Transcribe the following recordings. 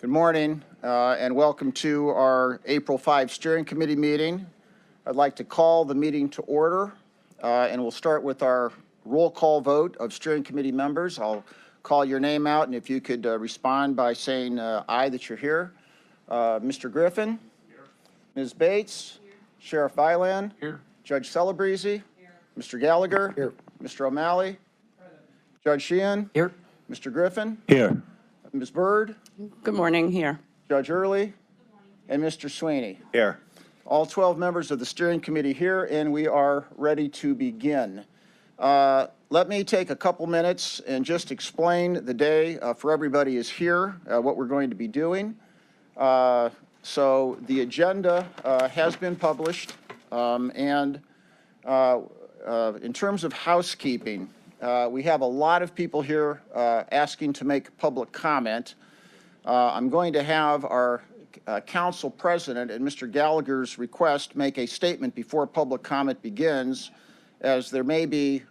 Good morning and welcome to our April 5 Steering Committee meeting. I'd like to call the meeting to order and we'll start with our roll call vote of Steering Committee members. I'll call your name out and if you could respond by saying aye that you're here. Mr. Griffin? Here. Ms. Bates? Here. Sheriff Vilan? Here. Judge Celebrezzi? Here. Mr. Gallagher? Here. Mr. O'Malley? Present. Judge Sheehan? Here. Mr. Griffin? Here. Ms. Byrd? Good morning, here. Judge Early? And Mr. Sweeney? Here. All 12 members of the steering committee here, and we are ready to begin. Let me take a couple minutes and just explain the day for everybody is here, what we're going to be doing. So the agenda has been published, and in terms of housekeeping, we have a lot of people here asking to make public comment. I'm going to have our council president at Mr. Gallagher's request make a statement before public comment begins, as there may be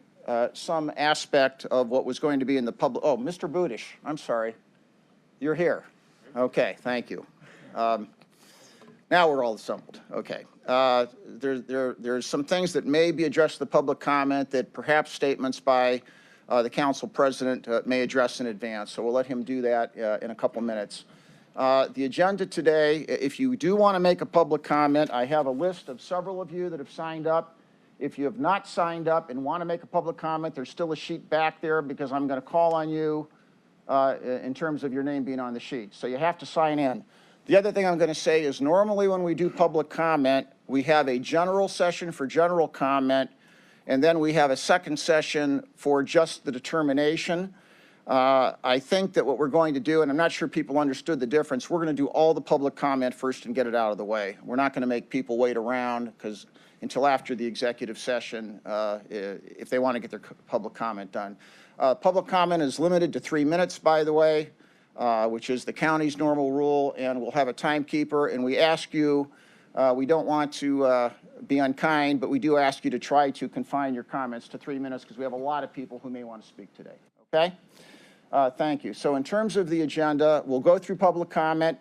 some aspect of what was going to be in the public. Oh, Mr. Budish, I'm sorry. You're here. Okay, thank you. Now we're all assembled. Okay. There's some things that may be addressed to the public comment that perhaps statements by the council president may address in advance. So we'll let him do that in a couple minutes. The agenda today, if you do want to make a public comment, I have a list of several of you that have signed up. If you have not signed up and want to make a public comment, there's still a sheet back there because I'm going to call on you in terms of your name being on the sheet. So you have to sign in. The other thing I'm going to say is normally when we do public comment, we have a general session for general comment, and then we have a second session for just the determination. I think that what we're going to do, and I'm not sure people understood the difference, we're going to do all the public comment first and get it out of the way. We're not going to make people wait around because until after the executive session if they want to get their public comment done. Public comment is limited to 3 minutes, by the way. Which is the county's normal rule, and we'll have a timekeeper. And we ask you, we don't want to be unkind, but we do ask you to try to confine your comments to 3 minutes because we have a lot of people who may want to speak today. Okay? Thank you. So in terms of the agenda, we'll go through public comment.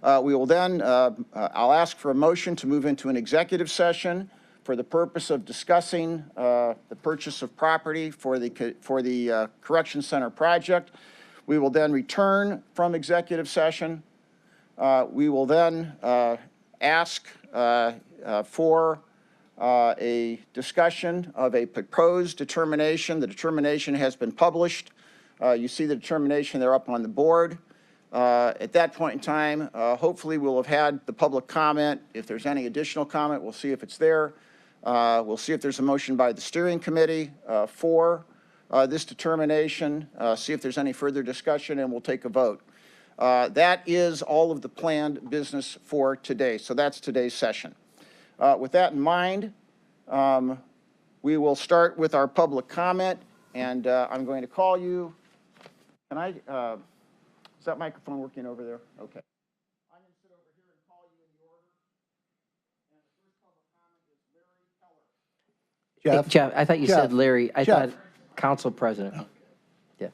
We will then, I'll ask for a motion to move into an executive session for the purpose of discussing the purchase of property for the Correction Center project. We will then return from executive session. We will then ask for a discussion of a proposed determination. The determination has been published. You see the determination there up on the board. At that point in time, hopefully we'll have had the public comment. If there's any additional comment, we'll see if it's there. We'll see if there's a motion by the steering committee for this determination, see if there's any further discussion, and we'll take a vote. That is all of the planned business for today. So that's today's session. With that in mind, we will start with our public comment, and I'm going to call you. Can I, is that microphone working over there? Okay. I'm going to sit over here and call you in the order. And the first public comment is Larry Keller. Jeff. Hey, Jeff, I thought you said Larry. I Jeff. thought council president. Yeah.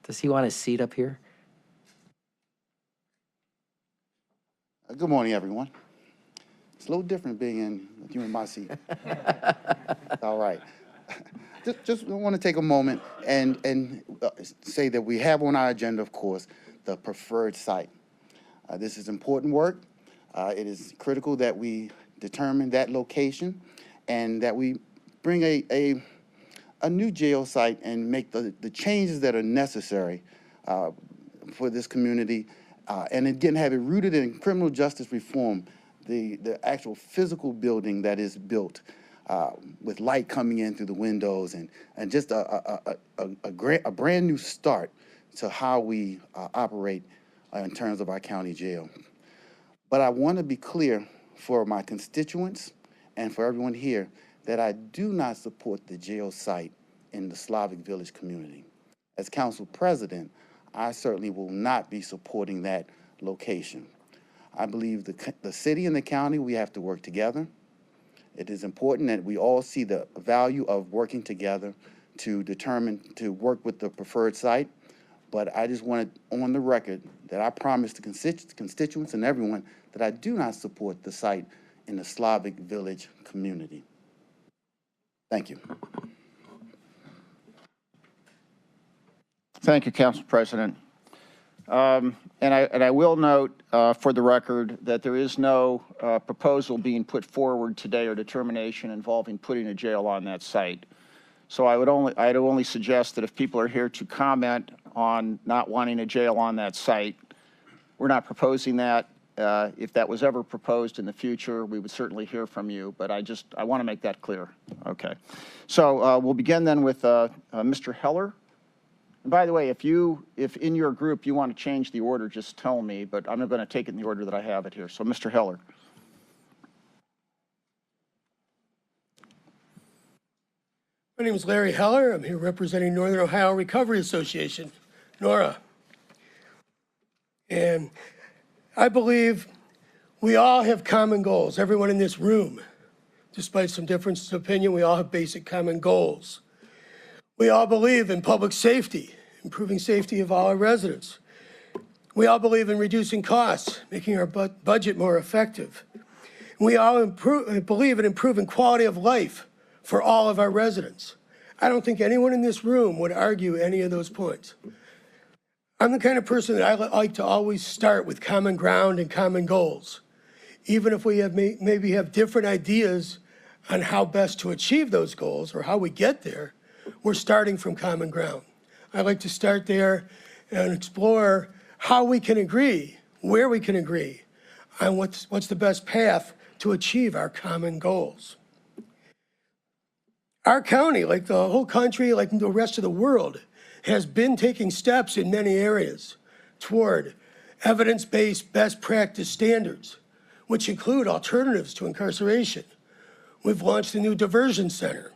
Does he want a seat up here? Good morning, everyone. It's a little different being in you in my seat. All right. Just want to take a moment and say that we have on our agenda, of course, the preferred site. This is important work. It is critical that we determine that location and that we bring a new jail site and make the changes that are necessary for this community, and again have it rooted in criminal justice reform, the actual physical building that is built with light coming in through the windows and just a brand new start to how we operate in terms of our county jail. But I want to be clear for my constituents and for everyone here that I do not support the jail site in the Slavic Village community. As council president, I certainly will not be supporting that location. I believe the city and the county, we have to work together. It is important that we all see the value of working together to determine, to work with the preferred site. But I just wanted on the record that I promised the constituents and everyone that I do not support the site in the Slavic Village community. Thank you. Thank you, Council President. And I will note for the record that there is no proposal being put forward today or determination involving putting a jail on that site. So I'd only suggest that if people are here to comment on not wanting a jail on that site, we're not proposing that. If that was ever proposed in the future, we would certainly hear from you, but I want to make that clear. Okay. So we'll begin then with Mr. Heller. And by the way, if in your group you want to change the order, just tell me, but I'm going to take it in the order that I have it here. So Mr. Heller. My name is Larry Heller. I'm here representing Northern Ohio Recovery Association, NORA. And I believe we all have common goals. Everyone in this room, despite some differences of opinion, we all have basic common goals. We all believe in public safety, improving safety of all our residents. We all believe in reducing costs, making our budget more effective. We all believe in improving quality of life for all of our residents. I don't think anyone in this room would argue any of those points. I'm the kind of person that I like to always start with common ground and common goals. Even if we maybe have different ideas on how best to achieve those goals or how we get there, we're starting from common ground. I like to start there and explore how we can agree, where we can agree, on what's the best path to achieve our common goals. Our county, like the whole country, like the rest of the world, has been taking steps in many areas toward evidence-based best practice standards, which include alternatives to incarceration. We've launched a new diversion center.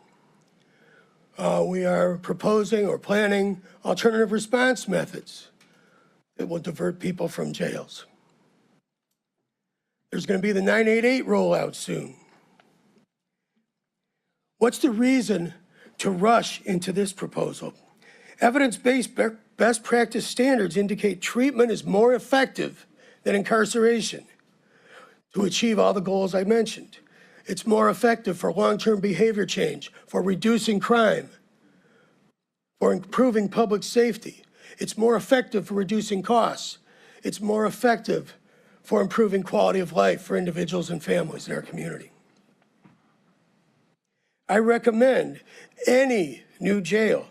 We are proposing or planning alternative response methods that will divert people from jails. There's going to be the 988 rollout soon. What's the reason to rush into this proposal? Evidence-based best practice standards indicate treatment is more effective than incarceration to achieve all the goals I mentioned. It's more effective for long-term behavior change, for reducing crime, for improving public safety. It's more effective for reducing costs. It's more effective for improving quality of life for individuals and families in our community. I recommend any new jail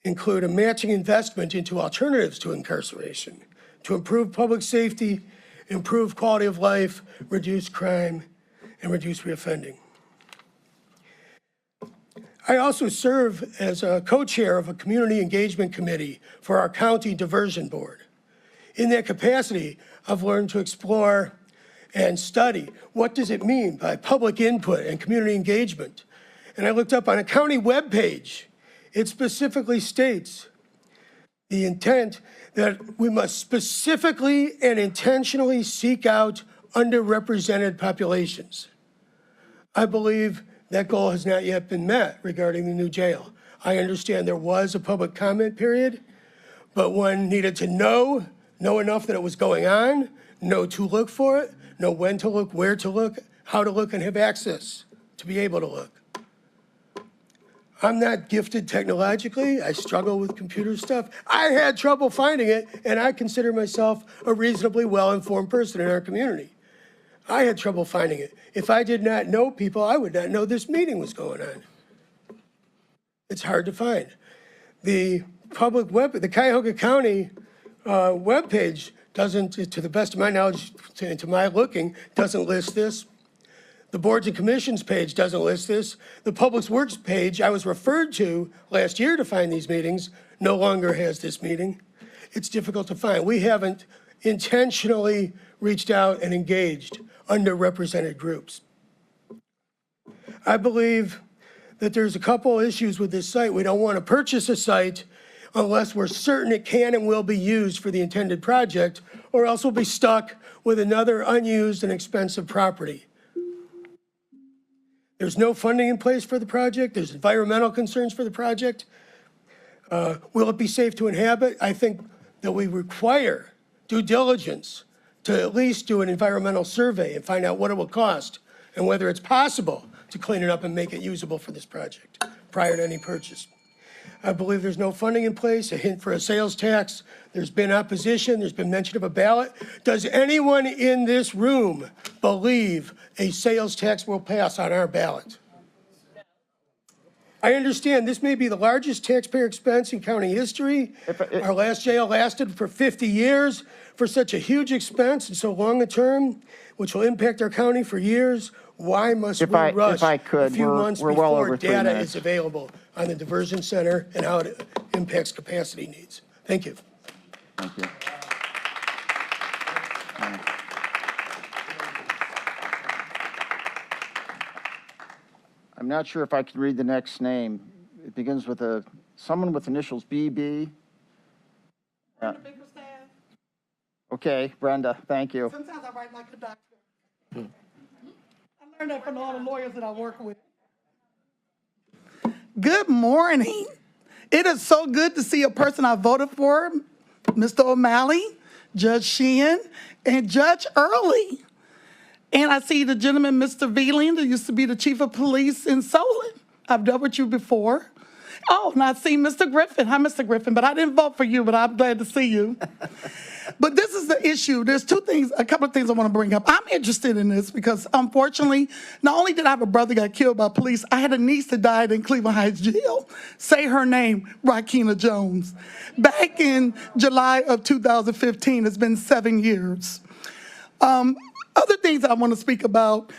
include a matching investment into alternatives to incarceration to improve public safety, improve quality of life, reduce crime, and reduce reoffending. I also serve as a co-chair of a community engagement committee for our county diversion board. In that capacity, I've learned to explore and study what does it mean by public input and community engagement. And I looked up on a county webpage. It specifically states the intent that we must specifically and intentionally seek out underrepresented populations. I believe that goal has not yet been met regarding the new jail. I understand there was a public comment period, but one needed to know enough that it was going on, know to look for it, know when to look, where to look, how to look, and have access to be able to look. I'm not gifted technologically. I struggle with computer stuff. I had trouble finding it, and I consider myself a reasonably well-informed person in our community. I had trouble finding it. If I did not know people, I would not know this meeting was going on. It's hard to find. The public web, the Cuyahoga County webpage doesn't, to the best of my knowledge, to my looking, doesn't list this. The boards and commissions page doesn't list this. The public works page I was referred to last year to find these meetings no longer has this meeting. It's difficult to find. We haven't intentionally reached out and engaged underrepresented groups. I believe that there's a couple issues with this site. We don't want to purchase a site unless we're certain it can and will be used for the intended project, or else we'll be stuck with another unused and expensive property. There's no funding in place for the project. There's environmental concerns for the project. Will it be safe to inhabit? I think that we require due diligence to at least do an environmental survey and find out what it will cost and whether it's possible to clean it up and make it usable for this project prior to any purchase. I believe there's no funding in place, a hint for a sales tax. There's been opposition. There's been mention of a ballot. Does anyone in this room believe a sales tax will pass on our ballot? I understand this may be the largest taxpayer expense in county history. Our last jail lasted for 50 years. For such a huge expense and so long a term, which will impact our county for years, why must we rush if I could, a few months we're well before over 3 data minutes. is available on the diversion center and how it impacts capacity needs? Thank you. Thank you. I'm not sure if I can read the next name. It begins with someone with initials BB. Okay, Brenda, thank you. Sometimes I write like a doctor. I learned that from all the lawyers that I work with. Good morning. It is so good to see a person I voted for, Mr. O'Malley, Judge Sheehan, and Judge Early. And I see the gentleman, Mr. Veland, who used to be the chief of police in Solon. I've dealt with you before. Oh, and I see Mr. Griffin. Hi, Mr. Griffin, but I didn't vote for you, but I'm glad to see you. But this is the issue. There's a couple of things I want to bring up. I'm interested in this because, unfortunately, not only did I have a brother got killed by police, I had a niece that died in Cleveland Heights Jail. Say her name, Rakina Jones. Back in July of 2015, it's been 7 years. Other things I want to speak about,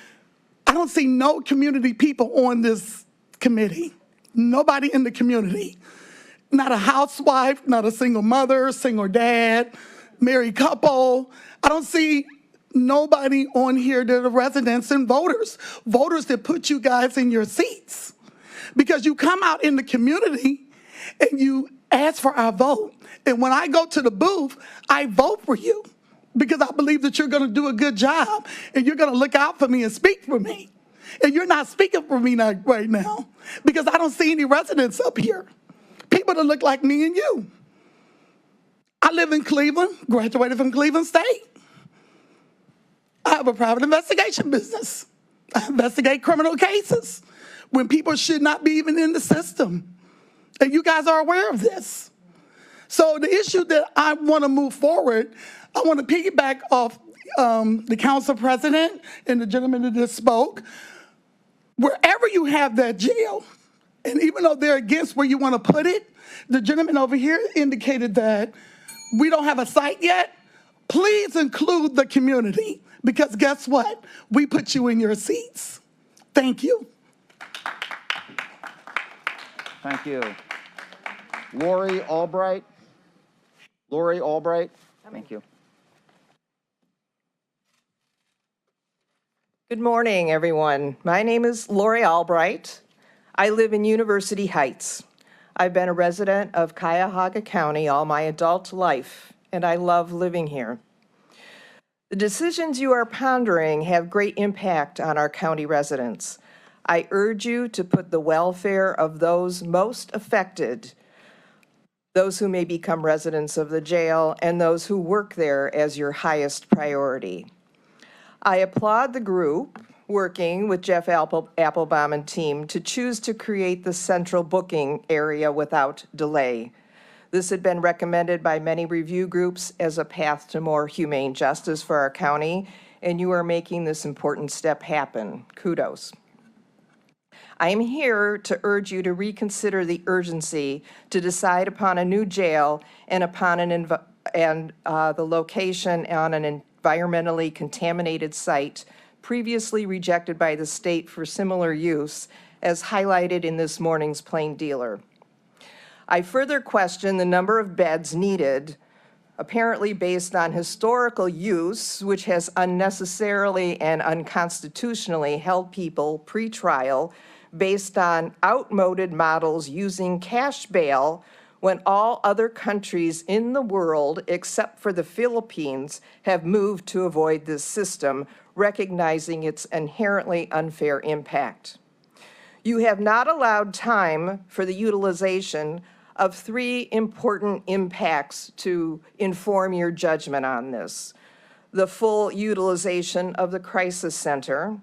I don't see no community people on this committee. Nobody in the community. Not a housewife, not a single mother, single dad, married couple. I don't see nobody on here that are residents and voters. Voters that put you guys in your seats. Because you come out in the community and you ask for our vote. And when I go to the booth, I vote for you. Because I believe that you're going to do a good job and you're going to look out for me and speak for me. And you're not speaking for me right now because I don't see any residents up here. People that look like me and you. I live in Cleveland, graduated from Cleveland State. I have a private investigation business. I investigate criminal cases when people should not be even in the system. And you guys are aware of this. So the issue that I want to move forward, I want to piggyback off the council president and the gentleman that just spoke. Wherever you have that jail, and even though they're against where you want to put it, the gentleman over here indicated that we don't have a site yet. Please include the community because guess what? We put you in your seats. Thank you. Thank you. Lori Albright. Lori Albright, thank you. Good morning, everyone. My name is Lori Albright. I live in University Heights. I've been a resident of Cuyahoga County all my adult life, and I love living here. The decisions you are pondering have great impact on our county residents. I urge you to put the welfare of those most affected, those who may become residents of the jail, and those who work there as your highest priority. I applaud the group working with Jeff Applebaum and team to choose to create the central booking area without delay. This had been recommended by many review groups as a path to more humane justice for our county, and you are making this important step happen. Kudos. I am here to urge you to reconsider the urgency to decide upon a new jail and upon the location on an environmentally contaminated site previously rejected by the state for similar use, as highlighted in this morning's Plain Dealer. I further question the number of beds needed, apparently based on historical use, which has unnecessarily and unconstitutionally held people pre-trial based on outmoded models using cash bail when all other countries in the world, except for the Philippines, have moved to avoid this system, recognizing its inherently unfair impact. You have not allowed time for the utilization of 3 important impacts to inform your judgment on this. The full utilization of the crisis center,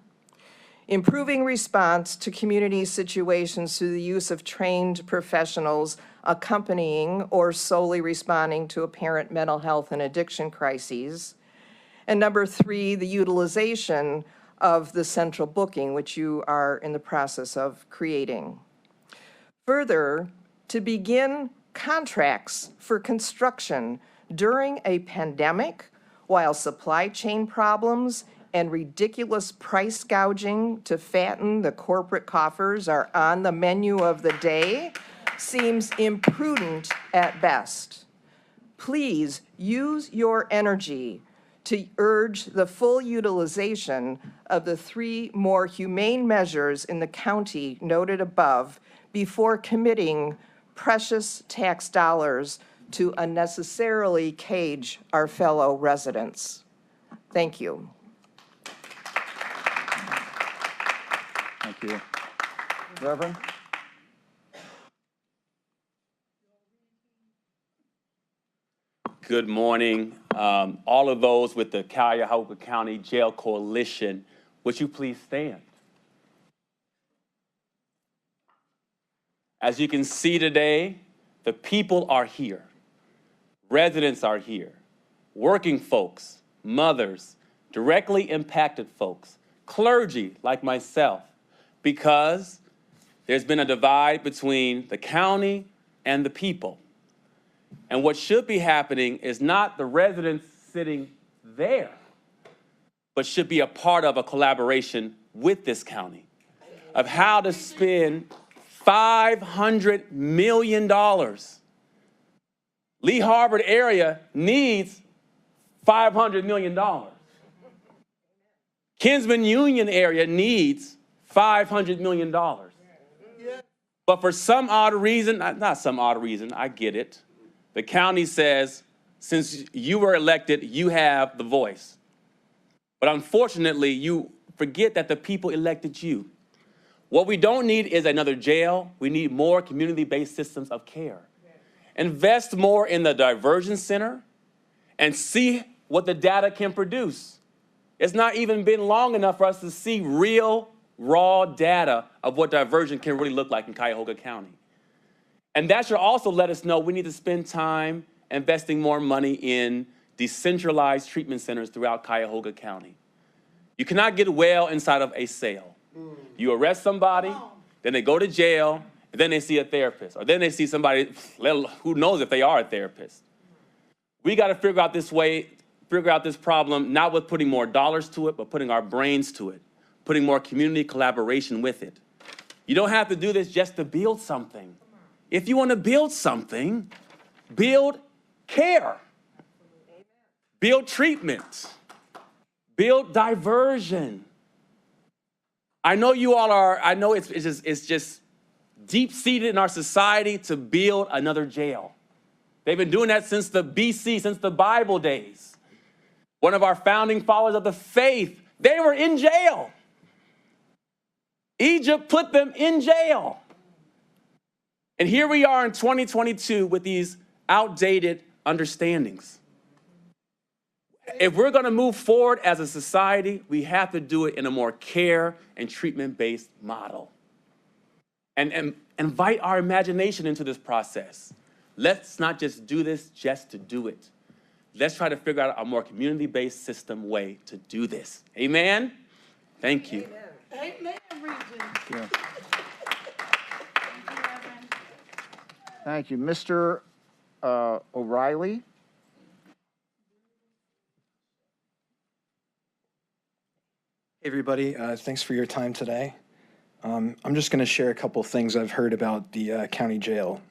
improving response to community situations through the use of trained professionals accompanying or solely responding to apparent mental health and addiction crises, and number 3, the utilization of the central booking, which you are in the process of creating. Further, to begin contracts for construction during a pandemic while supply chain problems and ridiculous price gouging to fatten the corporate coffers are on the menu of the day seems imprudent at best. Please use your energy to urge the full utilization of the 3 more humane measures in the county noted above before committing precious tax dollars to unnecessarily cage our fellow residents. Thank you. Thank you. Reverend? Good morning. All of those with the Cuyahoga County Jail Coalition, would you please stand? As you can see today, the people are here. Residents are here. Working folks, mothers, directly impacted folks, clergy like myself, because there's been a divide between the county and the people. And what should be happening is not the residents sitting there, but should be a part of a collaboration with this county of how to spend $500 million. Lee Harvard area needs $500 million. Kinsman Union area needs $500 million. But for some odd reason, not some odd reason, I get it. The county says, since you were elected, you have the voice. But unfortunately, you forget that the people elected you. What we don't need is another jail. We need more community-based systems of care. Invest more in the diversion center and see what the data can produce. It's not even been long enough for us to see real, raw data of what diversion can really look like in Cuyahoga County. And that should also let us know we need to spend time investing more money in decentralized treatment centers throughout Cuyahoga County. You cannot get well inside of a cell. You arrest somebody, then they go to jail, and then they see a therapist, or then they see somebody, who knows if they are a therapist. We got to figure out this problem, not with putting more dollars to it, but putting our brains to it, putting more community collaboration with it. You don't have to do this just to build something. If you want to build something, build care, build treatment, build diversion. I know you all are, I know it's just deep-seated in our society to build another jail. They've been doing that since the BC, since the Bible days. One of our founding fathers of the faith, they were in jail. Egypt put them in jail. And here we are in 2022 with these outdated understandings. If we're going to move forward as a society, we have to do it in a more care and treatment-based model. And invite our imagination into this process. Let's not just do this just to do it. Let's try to figure out a more community-based system way to do this. Amen? Thank you. Amen, Regent. Yeah. Thank you. Mr. O'Reilly? Hey, everybody, thanks for your time today. I'm just going to share a couple things I've heard about the county jail.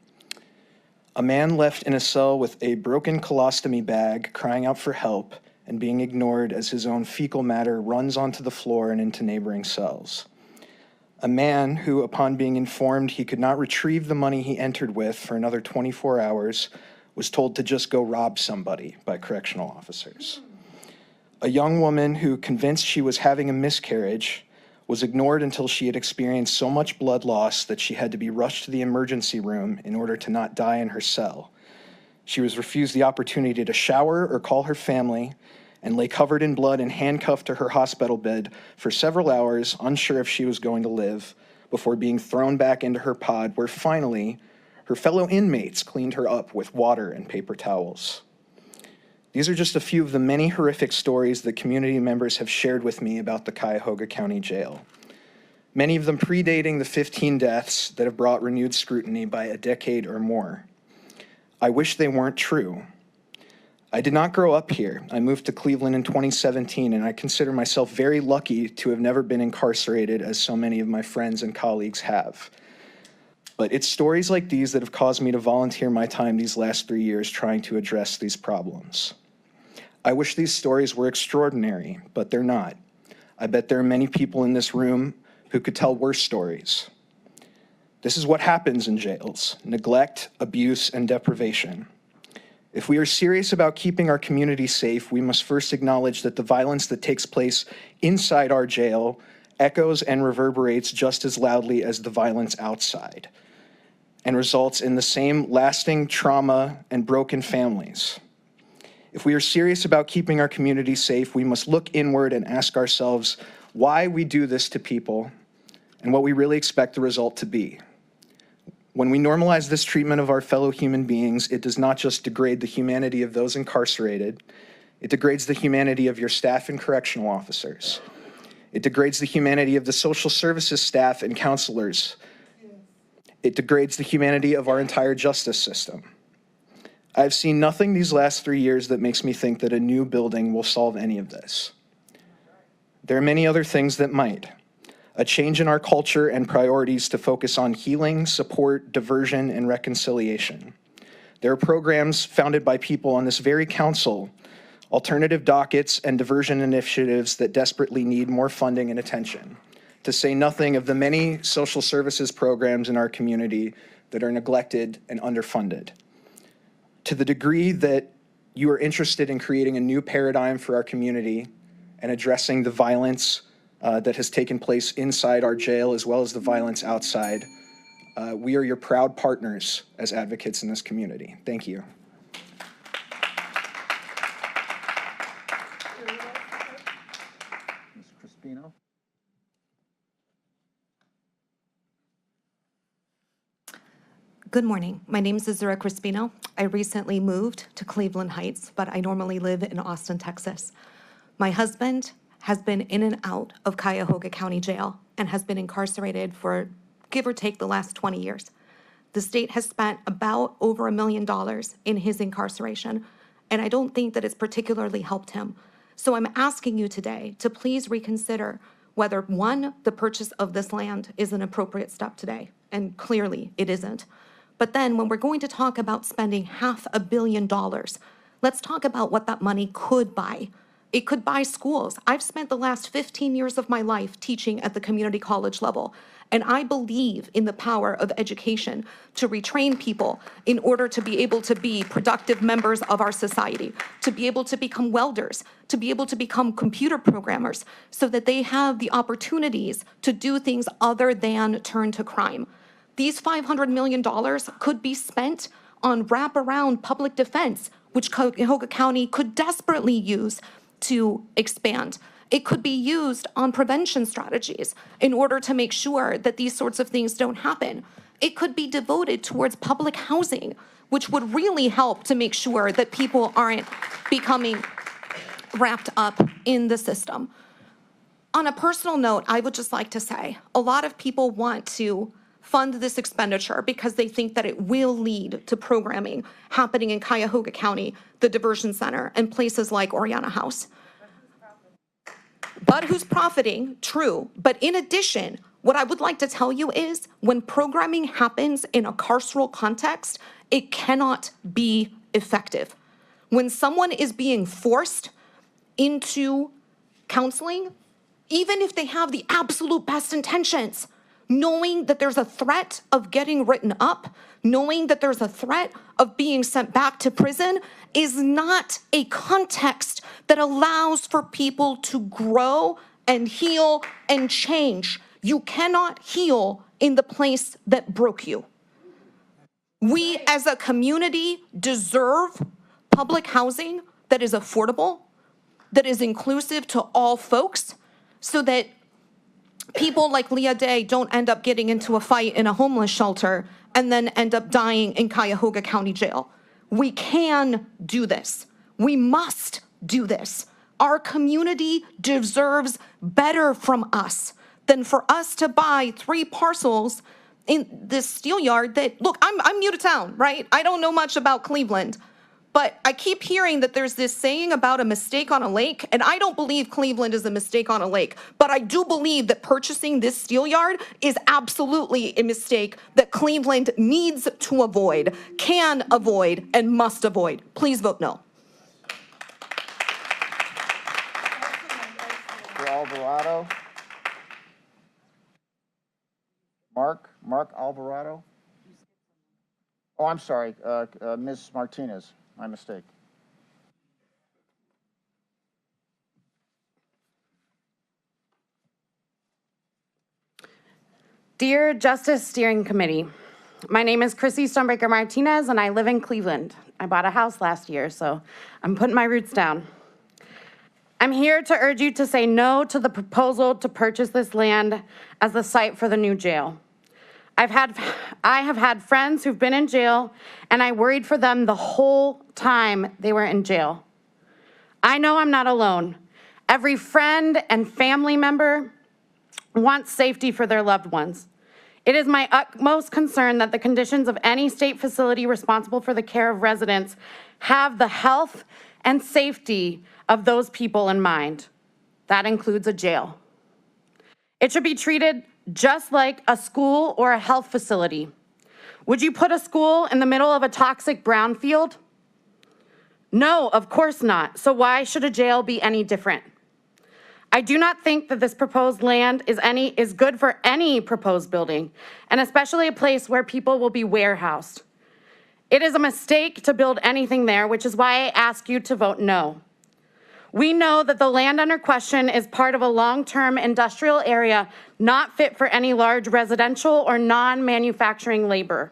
A man left in a cell with a broken colostomy bag, crying out for help and being ignored as his own fecal matter runs onto the floor and into neighboring cells. A man who, upon being informed he could not retrieve the money he entered with for another 24 hours, was told to just go rob somebody by correctional officers. A young woman who, convinced she was having a miscarriage, was ignored until she had experienced so much blood loss that she had to be rushed to the emergency room in order to not die in her cell. She was refused the opportunity to shower or call her family and lay covered in blood and handcuffed to her hospital bed for several hours, unsure if she was going to live, before being thrown back into her pod, where finally her fellow inmates cleaned her up with water and paper towels. These are just a few of the many horrific stories that community members have shared with me about the Cuyahoga County Jail, many of them predating the 15 deaths that have brought renewed scrutiny by a decade or more. I wish they weren't true. I did not grow up here. I moved to Cleveland in 2017, and I consider myself very lucky to have never been incarcerated as so many of my friends and colleagues have. But it's stories like these that have caused me to volunteer my time these last 3 years trying to address these problems. I wish these stories were extraordinary, but they're not. I bet there are many people in this room who could tell worse stories. This is what happens in jails: neglect, abuse, and deprivation. If we are serious about keeping our community safe, we must first acknowledge that the violence that takes place inside our jail echoes and reverberates just as loudly as the violence outside, and results in the same lasting trauma and broken families. If we are serious about keeping our community safe, we must look inward and ask ourselves why we do this to people and what we really expect the result to be. When we normalize this treatment of our fellow human beings, it does not just degrade the humanity of those incarcerated, it degrades the humanity of your staff and correctional officers. It degrades the humanity of the social services staff and counselors. It degrades the humanity of our entire justice system. I've seen nothing these last 3 years that makes me think that a new building will solve any of this. There are many other things that might. A change in our culture and priorities to focus on healing, support, diversion, and reconciliation. There are programs founded by people on this very council, alternative dockets and diversion initiatives that desperately need more funding and attention, to say nothing of the many social services programs in our community that are neglected and underfunded. To the degree that you are interested in creating a new paradigm for our community and addressing the violence that has taken place inside our jail as well as the violence outside, we are your proud partners as advocates in this community. Thank you. Ms. Crispino? Good morning. My name is Azura Crispino. I recently moved to Cleveland Heights, but I normally live in Austin, Texas. My husband has been in and out of Cuyahoga County Jail and has been incarcerated for, give or take, the last 20 years. The state has spent about over $1 million in his incarceration, and I don't think that it's particularly helped him. So I'm asking you today to please reconsider whether, one, the purchase of this land is an appropriate step today, and clearly it isn't. But then when we're going to talk about spending $500 million, let's talk about what that money could buy. It could buy schools. I've spent the last 15 years of my life teaching at the community college level, and I believe in the power of education to retrain people in order to be able to be productive members of our society, to be able to become welders, to be able to become computer programmers, so that they have the opportunities to do things other than turn to crime. These $500 million could be spent on wraparound public defense, which Cuyahoga County could desperately use to expand. It could be used on prevention strategies in order to make sure that these sorts of things don't happen. It could be devoted towards public housing, which would really help to make sure that people aren't becoming wrapped up in the system. On a personal note, I would just like to say, a lot of people want to fund this expenditure because they think that it will lead to programming happening in Cuyahoga County, the Diversion Center, and places like Oriana House. But who's profiting? True. But in addition, what I would like to tell you is when programming happens in a carceral context, it cannot be effective. When someone is being forced into counseling, even if they have the absolute best intentions, knowing that there's a threat of getting written up, knowing that there's a threat of being sent back to prison is not a context that allows for people to grow and heal and change. You cannot heal in the place that broke you. We as a community deserve public housing that is affordable, that is inclusive to all folks, so that people like Leah Day don't end up getting into a fight in a homeless shelter and then end up dying in Cuyahoga County Jail. We can do this. We must do this. Our community deserves better from us than for us to buy 3 parcels in this steel yard that, look, I'm new to town, right? I don't know much about Cleveland, but I keep hearing that there's this saying about a mistake on a lake, and I don't believe Cleveland is a mistake on a lake, but I do believe that purchasing this steel yard is absolutely a mistake that Cleveland needs to avoid, can avoid, and must avoid. Please vote no. Mr. Alvarado. Mark Alvarado? Oh, I'm sorry, Ms. Martinez, my mistake. Dear Justice Steering Committee, my name is Chrissy Stonebreaker Martinez and I live in Cleveland. I bought a house last year, so I'm putting my roots down. I'm here to urge you to say no to the proposal to purchase this land as the site for the new jail. I have had friends who've been in jail, and I worried for them the whole time they were in jail. I know I'm not alone. Every friend and family member wants safety for their loved ones. It is my utmost concern that the conditions of any state facility responsible for the care of residents have the health and safety of those people in mind. That includes a jail. It should be treated just like a school or a health facility. Would you put a school in the middle of a toxic brownfield? No, of course not. So why should a jail be any different? I do not think that this proposed land is good for any proposed building, and especially a place where people will be warehoused. It is a mistake to build anything there, which is why I ask you to vote no. We know that the land under question is part of a long-term industrial area not fit for any large residential or non-manufacturing labor.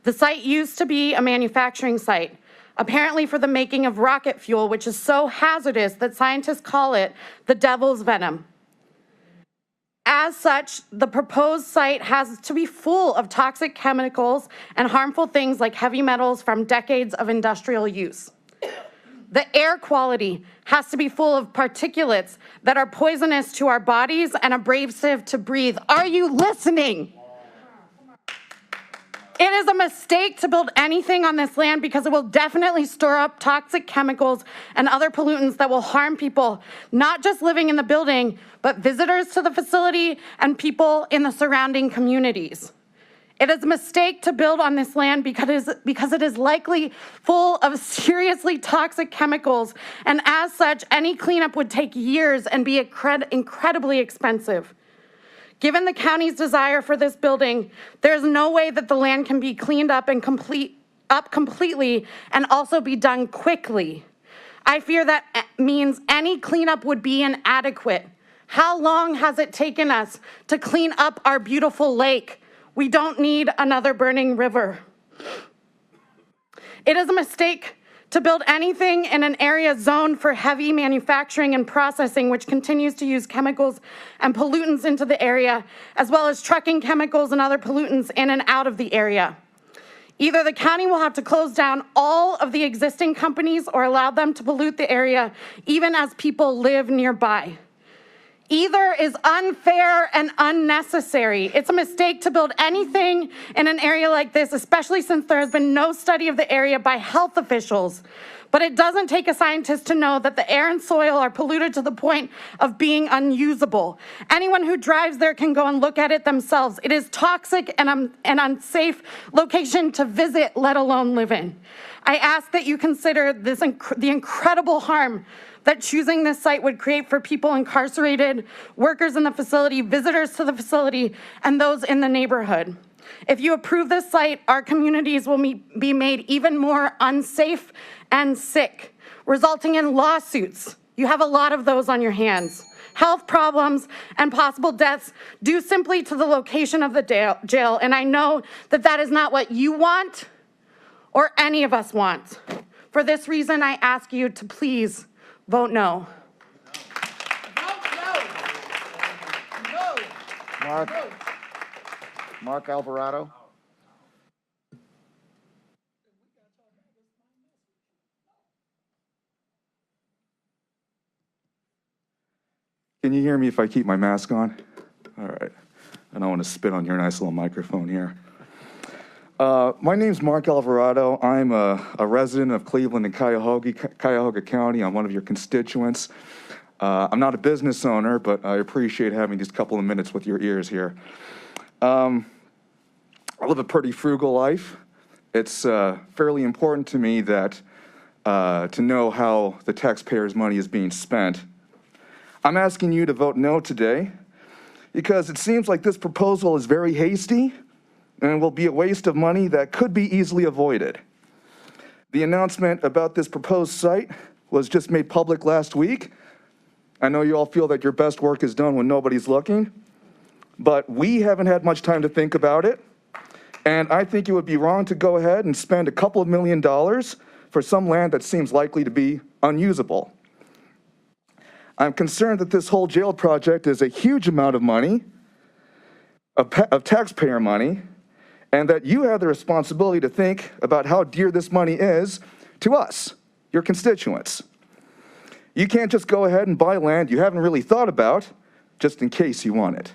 The site used to be a manufacturing site, apparently for the making of rocket fuel, which is so hazardous that scientists call it the devil's venom. As such, the proposed site has to be full of toxic chemicals and harmful things like heavy metals from decades of industrial use. The air quality has to be full of particulates that are poisonous to our bodies and abrasive to breathe. Are you listening? It is a mistake to build anything on this land because it will definitely store up toxic chemicals and other pollutants that will harm people, not just living in the building, but visitors to the facility and people in the surrounding communities. It is a mistake to build on this land because it is likely full of seriously toxic chemicals, and as such, any cleanup would take years and be incredibly expensive. Given the county's desire for this building, there's no way that the land can be cleaned up and completely and also be done quickly. I fear that means any cleanup would be inadequate. How long has it taken us to clean up our beautiful lake? We don't need another burning river. It is a mistake to build anything in an area zoned for heavy manufacturing and processing, which continues to use chemicals and pollutants into the area, as well as trucking chemicals and other pollutants in and out of the area. Either the county will have to close down all of the existing companies or allow them to pollute the area, even as people live nearby. Either is unfair and unnecessary. It's a mistake to build anything in an area like this, especially since there has been no study of the area by health officials. But it doesn't take a scientist to know that the air and soil are polluted to the point of being unusable. Anyone who drives there can go and look at it themselves. It is toxic and an unsafe location to visit, let alone live in. I ask that you consider the incredible harm that choosing this site would create for people incarcerated, workers in the facility, visitors to the facility, and those in the neighborhood. If you approve this site, our communities will be made even more unsafe and sick, resulting in lawsuits, You have a lot of those on your hands. Health problems and possible deaths due simply to the location of the jail, and I know that that is not what you want or any of us want. For this reason, I ask you to please vote no. Mark Alvarado. Can you hear me if I keep my mask on? All right. I don't want to spit on your nice little microphone here. My name's Mark Alvarado. I'm a resident of Cleveland and Cuyahoga County. I'm one of your constituents. I'm not a business owner, but I appreciate having these couple of minutes with your ears here. I live a pretty frugal life. It's fairly important to me that to know how the taxpayers' money is being spent. I'm asking you to vote no today because it seems like this proposal is very hasty and will be a waste of money that could be easily avoided. The announcement about this proposed site was just made public last week. I know you all feel that your best work is done when nobody's looking, but we haven't had much time to think about it. And I think it would be wrong to go ahead and spend a couple of $1 million for some land that seems likely to be unusable. I'm concerned that this whole jail project is a huge amount of money, of taxpayer money, and that you have the responsibility to think about how dear this money is to us, your constituents. You can't just go ahead and buy land you haven't really thought about just in case you want it.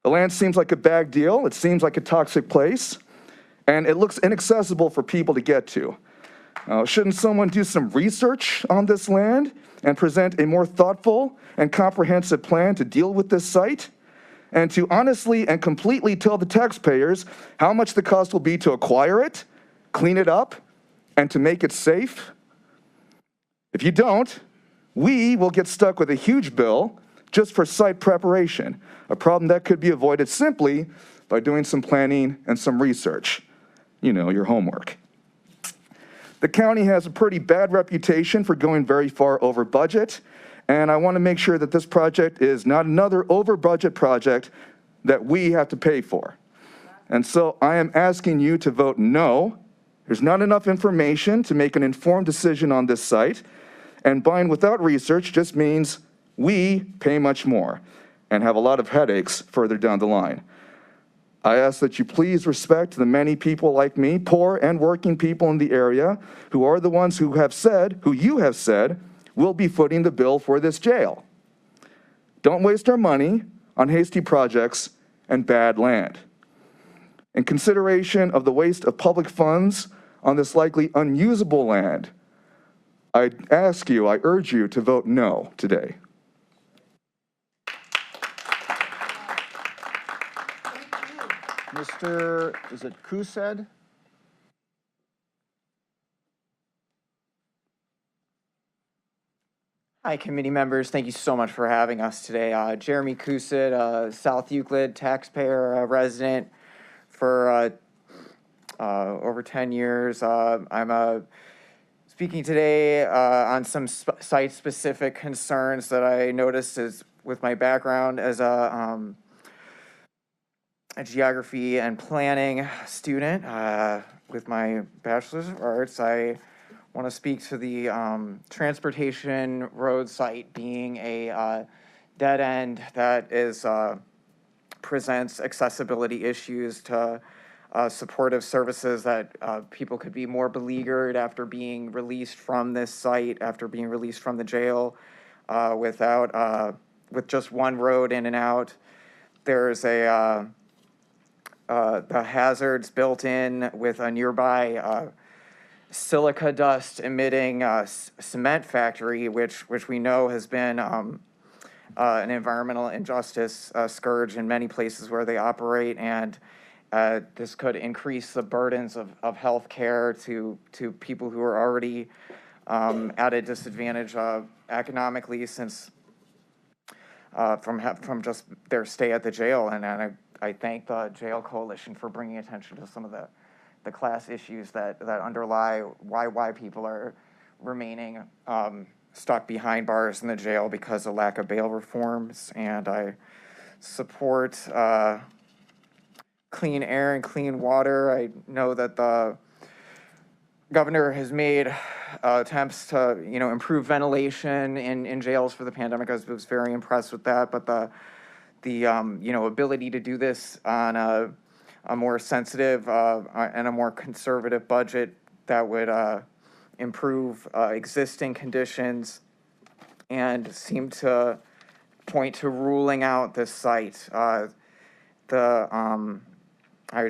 The land seems like a bad deal, it seems like a toxic place, and it looks inaccessible for people to get to. Shouldn't someone do some research on this land and present a more thoughtful and comprehensive plan to deal with this site? And to honestly and completely tell the taxpayers how much the cost will be to acquire it, clean it up, and to make it safe? If you don't, we will get stuck with a huge bill just for site preparation, a problem that could be avoided simply by doing some planning and some research. You know, your homework. The county has a pretty bad reputation for going very far over budget, and I want to make sure that this project is not another over budget project that we have to pay for. And so I am asking you to vote no. There's not enough information to make an informed decision on this site, and buying without research just means we pay much more and have a lot of headaches further down the line. I ask that you please respect the many people like me, poor and working people in the area, who are the ones who you have said, will be footing the bill for this jail. Don't waste our money on hasty projects and bad land. In consideration of the waste of public funds on this likely unusable land, I urge you to vote no today. Mr. Is it Kused? Hi, committee members. Thank you so much for having us today. Jeremy Kused, South Euclid taxpayer resident for over 10 years. I'm speaking today on some site-specific concerns that I noticed with my background as a geography and planning student with my bachelor's of arts. I want to speak to the transportation road site being a dead end that presents accessibility issues to supportive services that people could be more beleaguered after being released from this site, after being released from the jail with just one road in and out. There's the hazards built in with a nearby silica dust emitting cement factory, which we know has been an environmental injustice scourge in many places where they operate, and this could increase the burdens of health care to people who are already at a disadvantage economically since from just their stay at the jail. And I thank the Jail Coalition for bringing attention to some of the class issues that underlie why people are remaining stuck behind bars in the jail because of lack of bail reforms, and I support clean air and clean water. I know that the governor has made attempts to, improve ventilation in jails for the pandemic. I was very impressed with that, but the ability to do this on a more sensitive and a more conservative budget that would improve existing conditions and seem to point to ruling out this site. I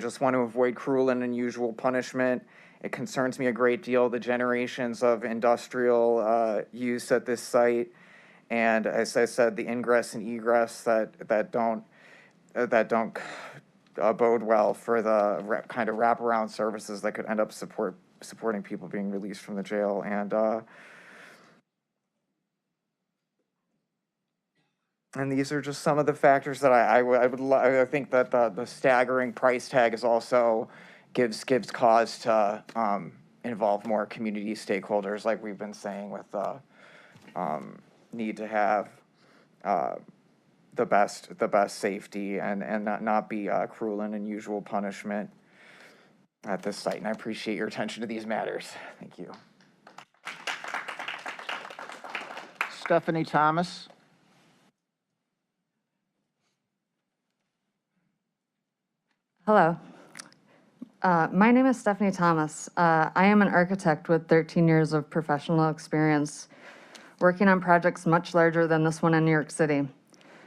just want to avoid cruel and unusual punishment. It concerns me a great deal, the generations of industrial use at this site. And as I said, the ingress and egress that don't bode well for the kind of wraparound services that could end up supporting people being released from the jail. And these are just some of the factors that I think that the staggering price tag is also gives cause to involve more community stakeholders, like we've been saying, with the need to have the best safety and not be cruel and unusual punishment at this site. And I appreciate your attention to these matters. Thank you. Stephanie Thomas. Hello. My name is Stephanie Thomas. I am an architect with 13 years of professional experience working on projects much larger than this one in New York City.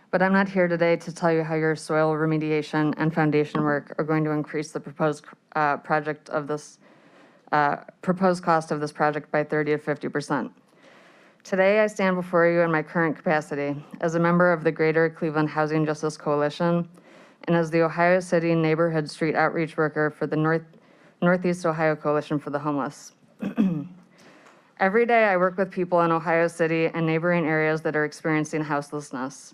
But I'm not here today to tell you how your soil remediation and foundation work are going to increase the proposed cost of this project by 30 to 50%. Today, I stand before you in my current capacity as a member of the Greater Cleveland Housing Justice Coalition and as the Ohio City Neighborhood Street Outreach Worker for the Northeast Ohio Coalition for the Homeless. Every day, I work with people in Ohio City and neighboring areas that are experiencing houselessness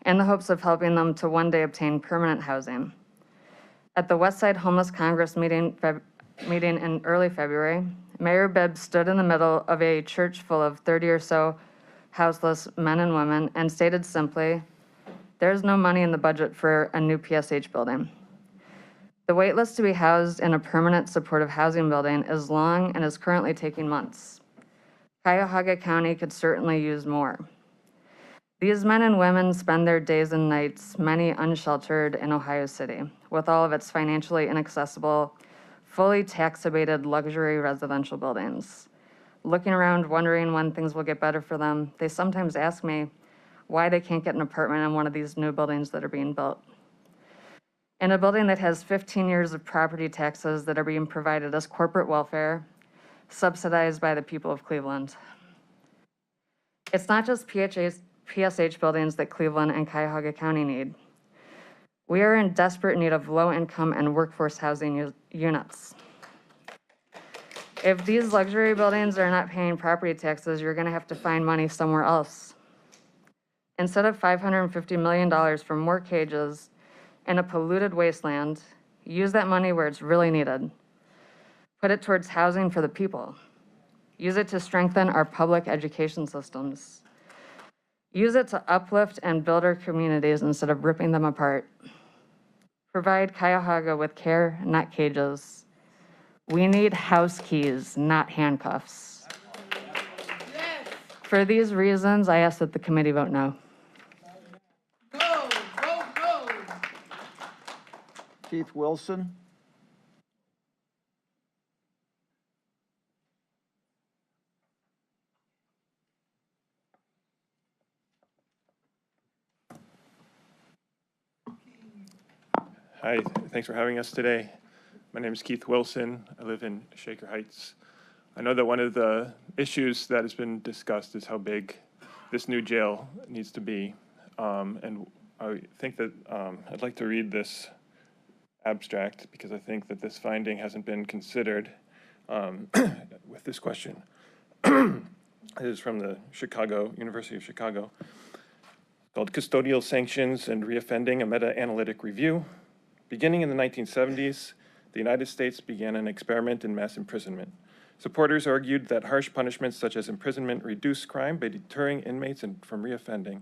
in the hopes of helping them to one day obtain permanent housing. At the Westside Homeless Congress meeting in early February, Mayor Bibb stood in the middle of a church full of 30 or so houseless men and women and stated simply, "There's no money in the budget for a new PSH building." The wait list to be housed in a permanent supportive housing building is long and is currently taking months. Cuyahoga County could certainly use more. These men and women spend their days and nights, many unsheltered, in Ohio City, with all of its financially inaccessible, fully tax-abated luxury residential buildings. Looking around, wondering when things will get better for them, they sometimes ask me why they can't get an apartment in one of these new buildings that are being built. In a building that has 15 years of property taxes that are being provided as corporate welfare, subsidized by the people of Cleveland. It's not just PSH buildings that Cleveland and Cuyahoga County need. We are in desperate need of low-income and workforce housing units. If these luxury buildings are not paying property taxes, you're going to have to find money somewhere else. Instead of $550 million for more cages in a polluted wasteland, use that money where it's really needed. Put it towards housing for the people. Use it to strengthen our public education systems. Use it to uplift and build our communities instead of ripping them apart. Provide Cuyahoga with care, not cages. We need house keys, not handcuffs. For these reasons, I ask that the committee vote no. Keith Wilson. Hi, thanks for having us today. My name is Keith Wilson. I live in Shaker Heights. I know that one of the issues that has been discussed is how big this new jail needs to be. And I think that I'd like to read this abstract because I think that this finding hasn't been considered with this question. It is from the University of Chicago, called Custodial Sanctions and Reoffending, a Meta-Analytic Review. Beginning in the 1970s, the United States began an experiment in mass imprisonment. Supporters argued that harsh punishments such as imprisonment reduce crime by deterring inmates from reoffending.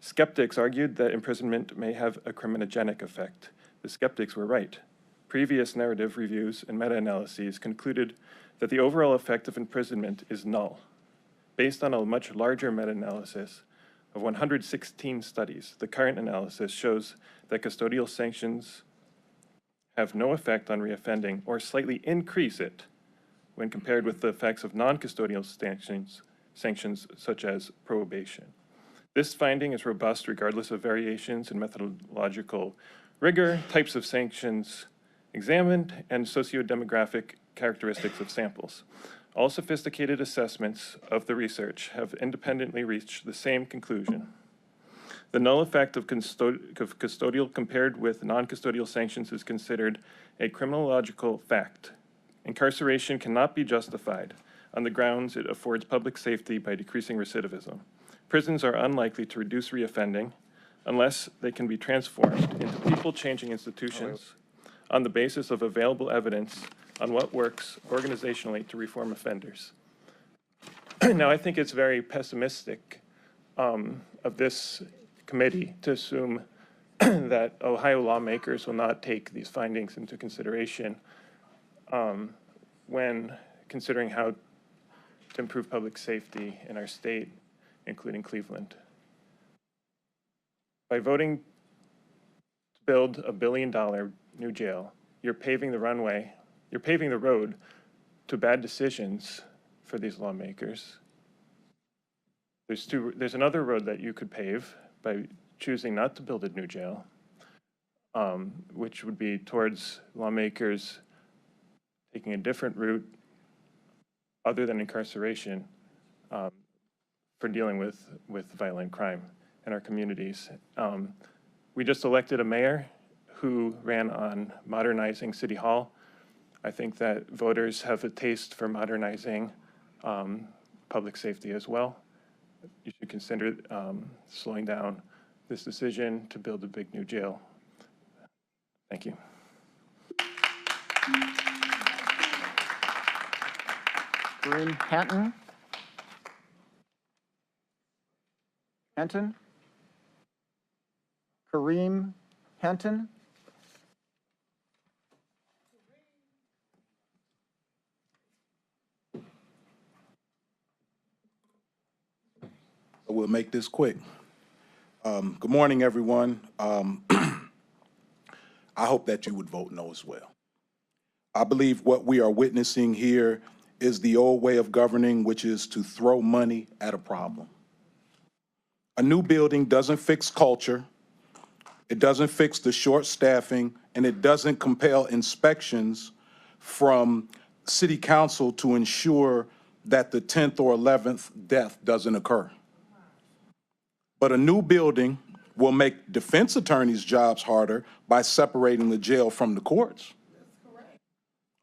Skeptics argued that imprisonment may have a criminogenic effect. The skeptics were right. Previous narrative reviews and meta-analyses concluded that the overall effect of imprisonment is null. Based on a much larger meta-analysis of 116 studies, the current analysis shows that custodial sanctions have no effect on reoffending or slightly increase it when compared with the effects of non-custodial sanctions such as probation. This finding is robust regardless of variations in methodological rigor, types of sanctions examined, and socio-demographic characteristics of samples. All sophisticated assessments of the research have independently reached the same conclusion. The null effect of custodial compared with non-custodial sanctions is considered a criminological fact. Incarceration cannot be justified on the grounds it affords public safety by decreasing recidivism. Prisons are unlikely to reduce reoffending unless they can be transformed into people-changing institutions on the basis of available evidence on what works organizationally to reform offenders. Now, I think it's very pessimistic of this committee to assume that Ohio lawmakers will not take these findings into consideration when considering how to improve public safety in our state, including Cleveland. By voting to build $1 billion new jail, you're paving the road to bad decisions for these lawmakers. There's another road that you could pave by choosing not to build a new jail, which would be towards lawmakers taking a different route other than incarceration for dealing with violent crime in our communities. We just elected a mayor who ran on modernizing City Hall. I think that voters have a taste for modernizing public safety as well. You should consider slowing down this decision to build a big new jail. Thank you. Kareem Hinton? Kareem Hinton? We'll make this quick. Good morning, everyone. I hope that you would vote no as well. I believe what we are witnessing here is the old way of governing, which is to throw money at a problem. A new building doesn't fix culture, it doesn't fix the short staffing, and it doesn't compel inspections from city council to ensure that the 10th or 11th death doesn't occur. But a new building will make defense attorneys' jobs harder by separating the jail from the courts.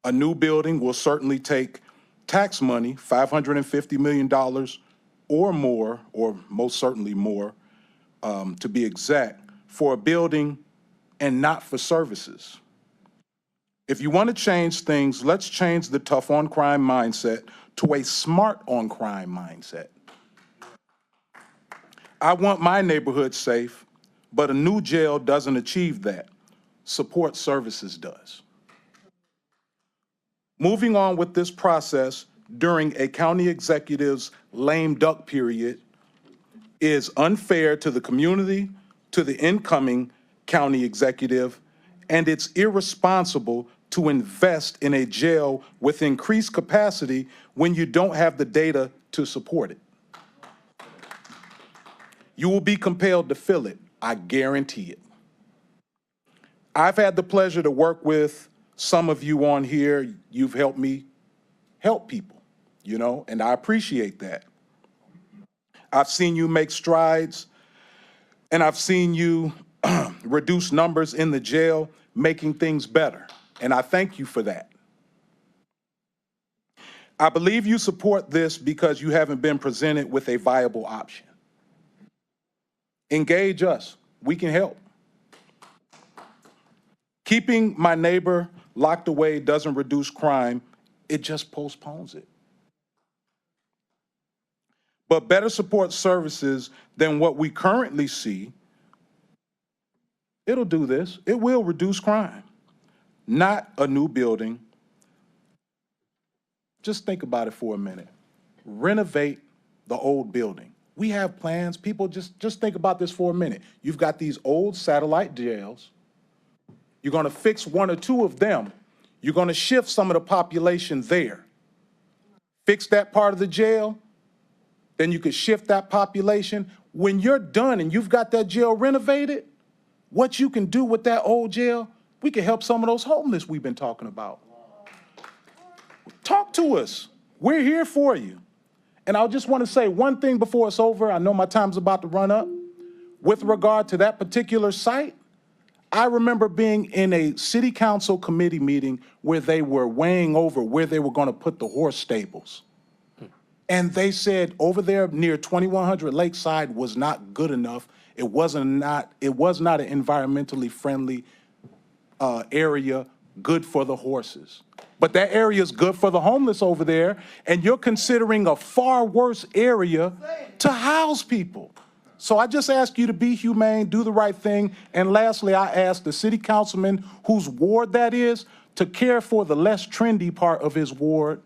A new building will certainly take tax money, $550 million or more, or most certainly more, to be exact, for a building and not for services. If you want to change things, let's change the tough on crime mindset to a smart on crime mindset. I want my neighborhood safe, but a new jail doesn't achieve that. Support services does. Moving on with this process during a county executive's lame duck period is unfair to the community, to the incoming county executive, and it's irresponsible to invest in a jail with increased capacity when you don't have the data to support it. You will be compelled to fill it, I guarantee it. I've had the pleasure to work with some of you on here. You've helped me help people, you know, and I appreciate that. I've seen you make strides, and I've seen you reduce numbers in the jail, making things better, and I thank you for that. I believe you support this because you haven't been presented with a viable option. Engage us. We can help. Keeping my neighbor locked away doesn't reduce crime. It just postpones it. but better support services than what we currently see, it'll do this. It will reduce crime. Not a new building. Just think about it for a minute. Renovate the old building. We have plans. People, just think about this for a minute. You've got these old satellite jails. You're going to fix one or two of them. You're going to shift some of the population there. Fix that part of the jail, then you could shift that population. When you're done and you've got that jail renovated, what you can do with that old jail, we can help some of those homeless we've been talking about. Talk to us. We're here for you. And I just want to say one thing before it's over. I know my time's about to run up. With regard to that particular site, I remember being in a city council committee meeting where they were weighing over where they were going to put the horse stables. And they said over there near 2100 Lakeside was not good enough. It was not an environmentally friendly area, good for the horses. But that area is good for the homeless over there, and you're considering a far worse area to house people. So I just ask you to be humane, do the right thing, and lastly, I ask the city councilman whose ward that is to care for the less trendy part of his ward,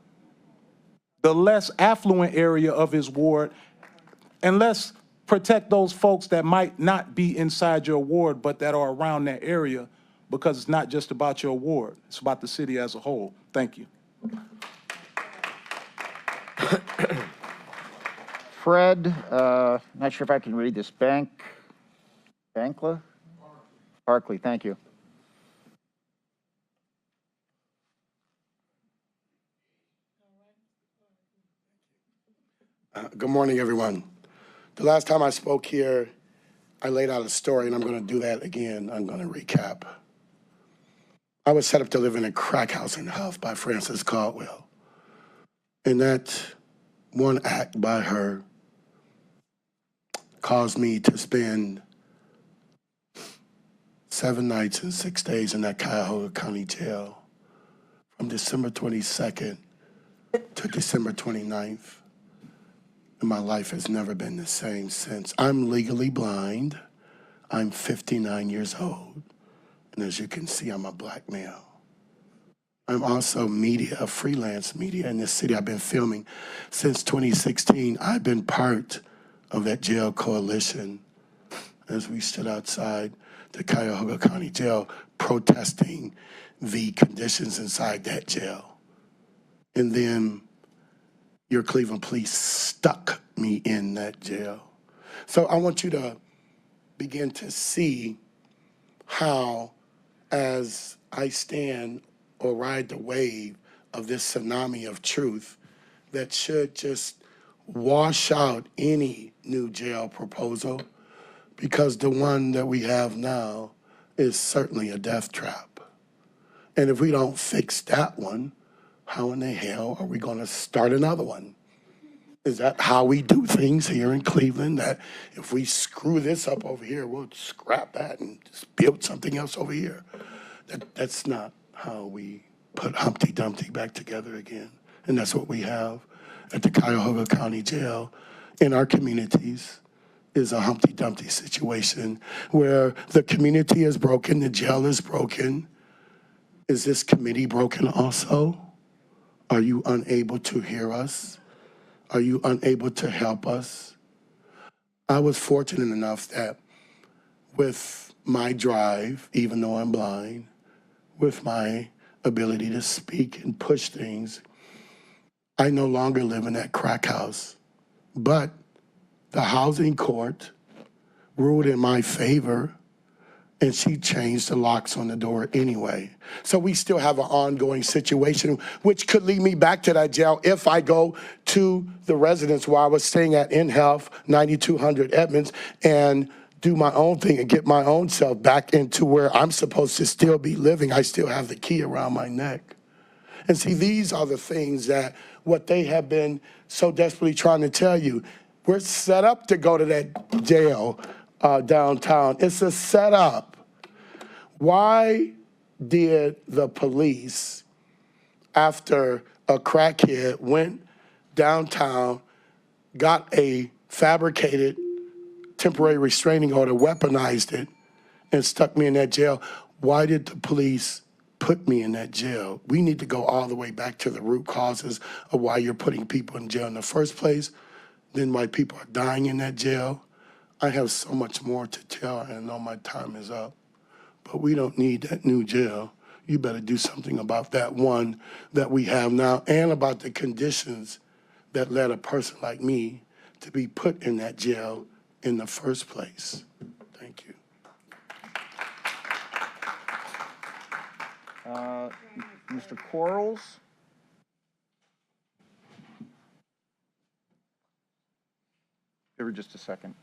the less affluent area of his ward, and let's protect those folks that might not be inside your ward but that are around that area, because it's not just about your ward, it's about the city as a whole. Thank you. Fred, not sure if I can read this. Bankla? Barkley, thank you. Good morning, everyone. The last time I spoke here, I laid out a story, and I'm going to do that again. I'm going to recap. I was set up to live in a crack house in Huff by Frances Caldwell. And that one act by her caused me to spend 7 nights and 6 days in that Cuyahoga County Jail from December 22nd to December 29th. And my life has never been the same since. I'm legally blind. I'm 59 years old. And as you can see, I'm a black male. I'm also media, freelance media in this city. I've been filming since 2016. I've been part of that jail coalition as we stood outside the Cuyahoga County Jail protesting the conditions inside that jail. And then your Cleveland police stuck me in that jail. So I want you to begin to see how, as I stand or ride the wave of this tsunami of truth that should just wash out any new jail proposal, because the one that we have now is certainly a death trap. And if we don't fix that one, how in the hell are we going to start another one? Is that how we do things here in Cleveland? That if we screw this up over here, we'll scrap that and just build something else over here? That's not how we put Humpty Dumpty back together again. And that's what we have at the Cuyahoga County Jail in our communities, is a Humpty Dumpty situation where the community is broken, the jail is broken. Is this committee broken also? Are you unable to hear us? Are you unable to help us? I was fortunate enough that with my drive, even though I'm blind, with my ability to speak and push things, I no longer live in that crack house. But the housing court ruled in my favor, and she changed the locks on the door anyway. So we still have an ongoing situation, which could lead me back to that jail if I go to the residence where I was staying at in Health, 9200 Edmonds, and do my own thing and get my own self back into where I'm supposed to still be living. I still have the key around my neck. And see, these are the things that what they have been so desperately trying to tell you. We're set up to go to that jail downtown. It's a setup. Why did the police, after a crackhead went downtown, got a fabricated temporary restraining order, weaponized it, and stuck me in that jail. Why did the police put me in that jail? We need to go all the way back to the root causes of why you're putting people in jail in the first place, then why people are dying in that jail. I have so much more to tell, and I know my time is up. But we don't need that new jail. You better do something about that one that we have now and about the conditions that led a person like me to be put in that jail in the first place. Thank you. Mr. Quarles? Give her just a second.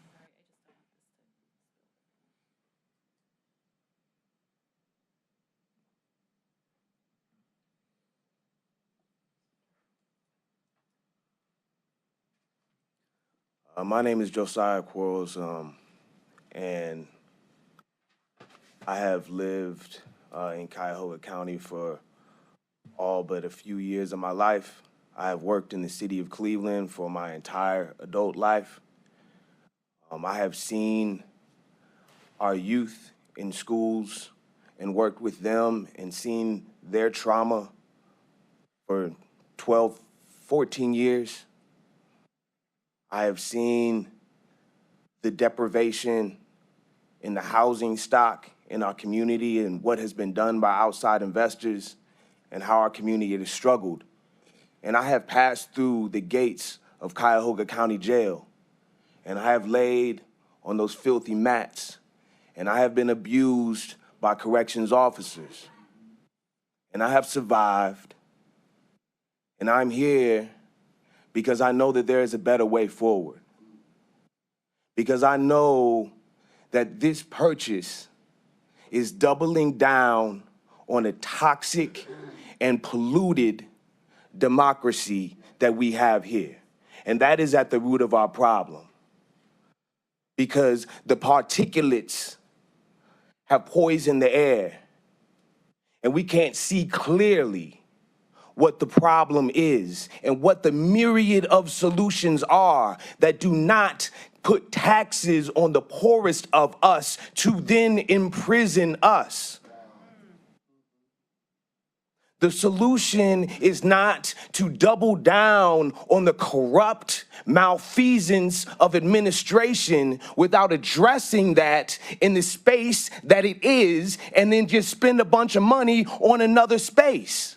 My name is Josiah Quarles, and I have lived in Cuyahoga County for all but a few years of my life. I have worked in the city of Cleveland for my entire adult life. I have seen our youth in schools and worked with them and seen their trauma for 12, 14 years. I have seen the deprivation in the housing stock in our community and what has been done by outside investors and how our community has struggled. And I have passed through the gates of Cuyahoga County Jail, and I have laid on those filthy mats, and I have been abused by corrections officers. And I have survived, and I'm here because I know that there is a better way forward. Because I know that this purchase is doubling down on a toxic and polluted democracy that we have here. And that is at the root of our problem. Because the particulates have poisoned the air, and we can't see clearly what the problem is and what the myriad of solutions are that do not put taxes on the poorest of us to then imprison us. The solution is not to double down on the corrupt malfeasance of administration without addressing that in the space that it is, and then just spend a bunch of money on another space.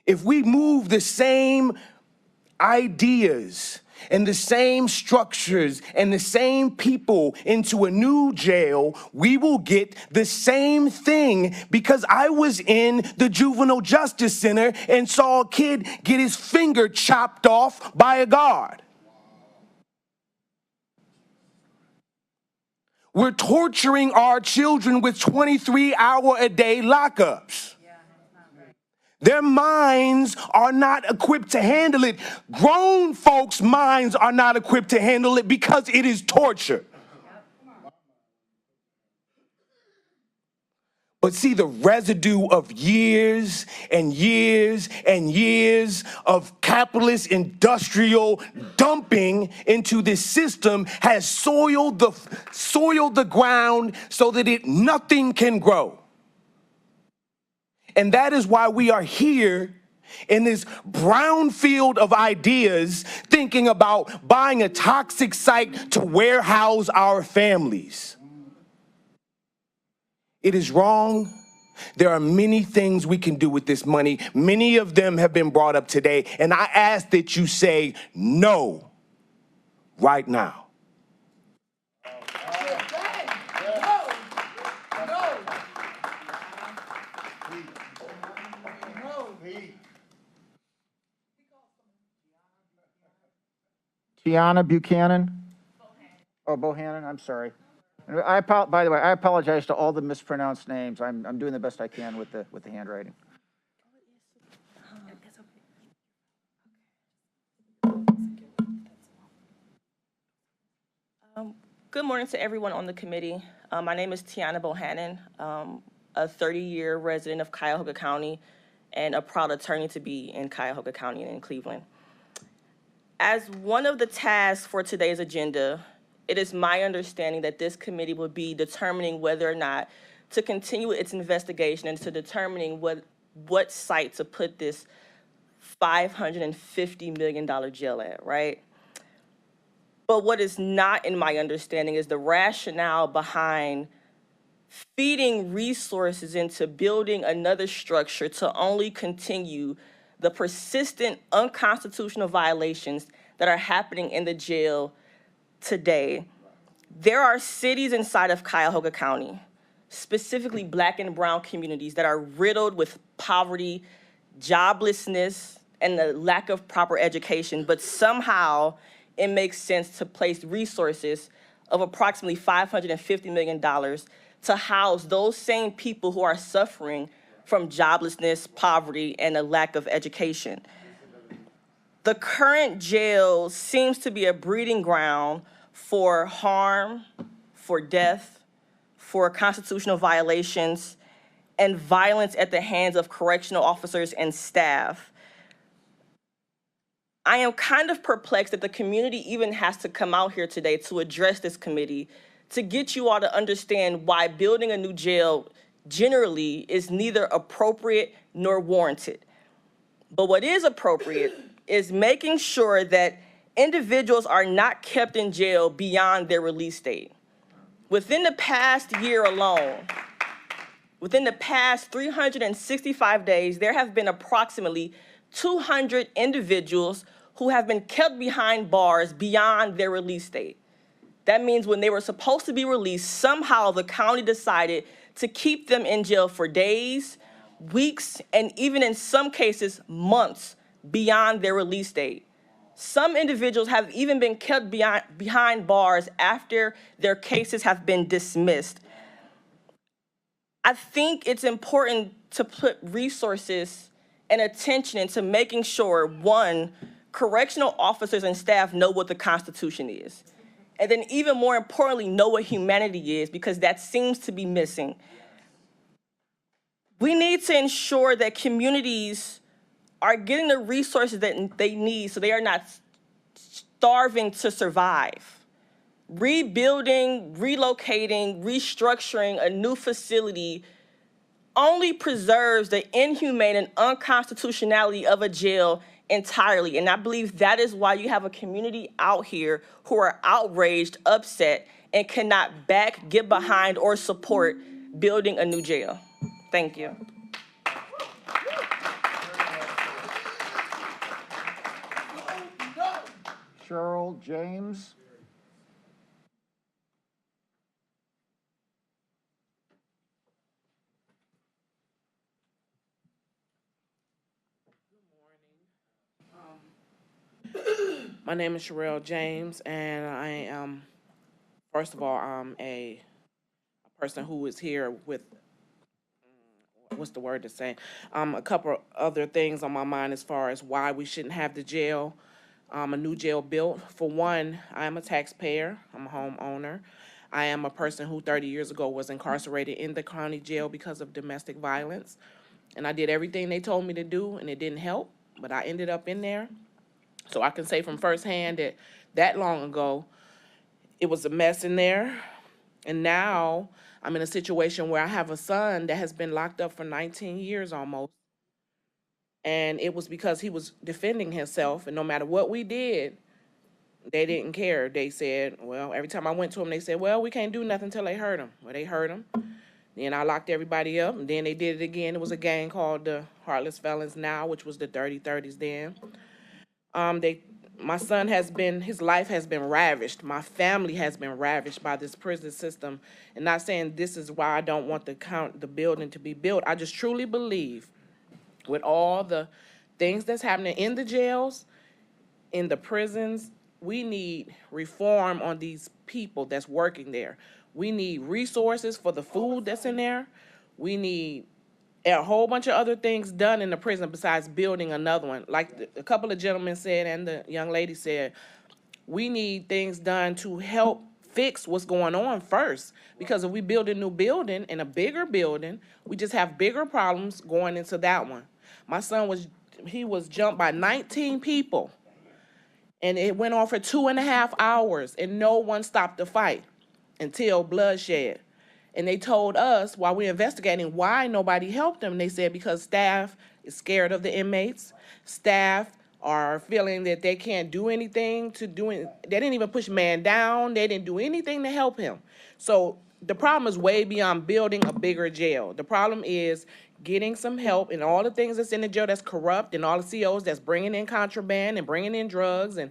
If we move the same ideas and the same structures and the same people into a new jail, we will get the same thing, because I was in the Juvenile Justice Center and saw a kid get his finger chopped off by a guard. We're torturing our children with 23-hour-a-day lockups. Their minds are not equipped to handle it. Grown folks' minds are not equipped to handle it because it is torture. But see, the residue of years and years and years of capitalist industrial dumping into this system has soiled the ground so that nothing can grow. And that is why we are here in this brownfield of ideas, thinking about buying a toxic site to warehouse our families. It is wrong. There are many things we can do with this money. Many of them have been brought up today, and I ask that you say no right now. Tiana Buchanan? Oh, Bohannon, I'm sorry. By the way, I apologize to all the mispronounced names. I'm doing the best I can with the handwriting. Good morning to everyone on the committee. My name is Tiana Bohannon, a 30-year resident of Cuyahoga County and a proud attorney to be in Cuyahoga County and in Cleveland. As one of the tasks for today's agenda, it is my understanding that this committee will be determining whether or not to continue its investigation and to determining what site to put this $550 million jail at, right? But what is not in my understanding is the rationale behind feeding resources into building another structure to only continue the persistent unconstitutional violations that are happening in the jail today. There are cities inside of Cuyahoga County, specifically Black and brown communities, that are riddled with poverty, joblessness, and the lack of proper education, but somehow it makes sense to place resources of approximately $550 million to house those same people who are suffering from joblessness, poverty, and a lack of education. The current jail seems to be a breeding ground for harm, for death, for constitutional violations, and violence at the hands of correctional officers and staff. I am kind of perplexed that the community even has to come out here today to address this committee to get you all to understand why building a new jail generally is neither appropriate nor warranted. But what is appropriate is making sure that individuals are not kept in jail beyond their release date. Within the past year alone, within the past 365 days, there have been approximately 200 individuals who have been kept behind bars beyond their release date. That means when they were supposed to be released, somehow the county decided to keep them in jail for days, weeks, and even in some cases, months beyond their release date. Some individuals have even been kept behind bars after their cases have been dismissed. I think it's important to put resources and attention into making sure, one, correctional officers and staff know what the Constitution is. And then even more importantly, know what humanity is, because that seems to be missing. We need to ensure that communities are getting the resources that they need so they are not starving to survive. Rebuilding, relocating, restructuring a new facility only preserves the inhumane and unconstitutionality of a jail entirely. And I believe that is why you have a community out here who are outraged, upset, and cannot back, get behind, or support building a new jail. Thank you. Cheryl James. My name is Sherelle James, and I am, first of all, I'm a person who is here with, what's the word to say? A couple other things on my mind as far as why we shouldn't have the jail, a new jail built. For one, I am a taxpayer. I'm a homeowner. I am a person who 30 years ago was incarcerated in the county jail because of domestic violence. And I did everything they told me to do, and it didn't help, but I ended up in there. So I can say from firsthand that long ago, it was a mess in there. And now I'm in a situation where I have a son that has been locked up for 19 years almost. And it was because he was defending himself. And no matter what we did, they didn't care. They said, well, every time I went to them, they said, well, we can't do nothing until they hurt him. Well, they hurt him. Then I locked everybody up. And then they did it again. It was a gang called the Heartless Felons Now, which was the Dirty 30s then. My son his life has been ravished. My family has been ravished by this prison system. And not saying this is why I don't want the building to be built. I just truly believe with all the things that's happening in the jails, in the prisons, we need reform on these people that's working there. We need resources for the food that's in there. We need a whole bunch of other things done in the prison besides building another one. Like a couple of gentlemen said and the young lady said, we need things done to help fix what's going on first. Because if we build a new building and a bigger building, we just have bigger problems going into that one. My son was jumped by 19 people And it went on for 2.5 hours, and no one stopped the fight until bloodshed. And they told us while we're investigating why nobody helped them. They said because staff is scared of the inmates. Staff are feeling that they can't do anything to do it. They didn't even push man down. They didn't do anything to help him. So the problem is way beyond building a bigger jail. The problem is getting some help and all the things that's in the jail that's corrupt and all the COs that's bringing in contraband and bringing in drugs and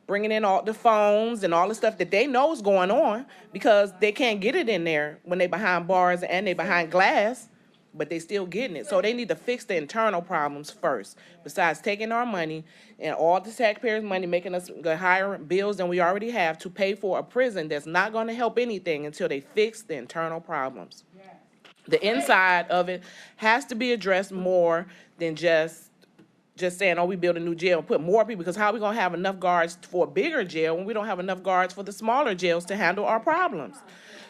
bringing in all the phones and all the stuff that they know is going on because they can't get it in there when they behind bars and they behind glass, but they still getting it. So they need to fix the internal problems first. Besides taking our money and all the taxpayers' money, making us go higher bills than we already have to pay for a prison that's not going to help anything until they fix the internal problems. The inside of it has to be addressed more than just saying, oh, we build a new jail and put more people, because how are we gonna have enough guards for a bigger jail when we don't have enough guards for the smaller jails to handle our problems?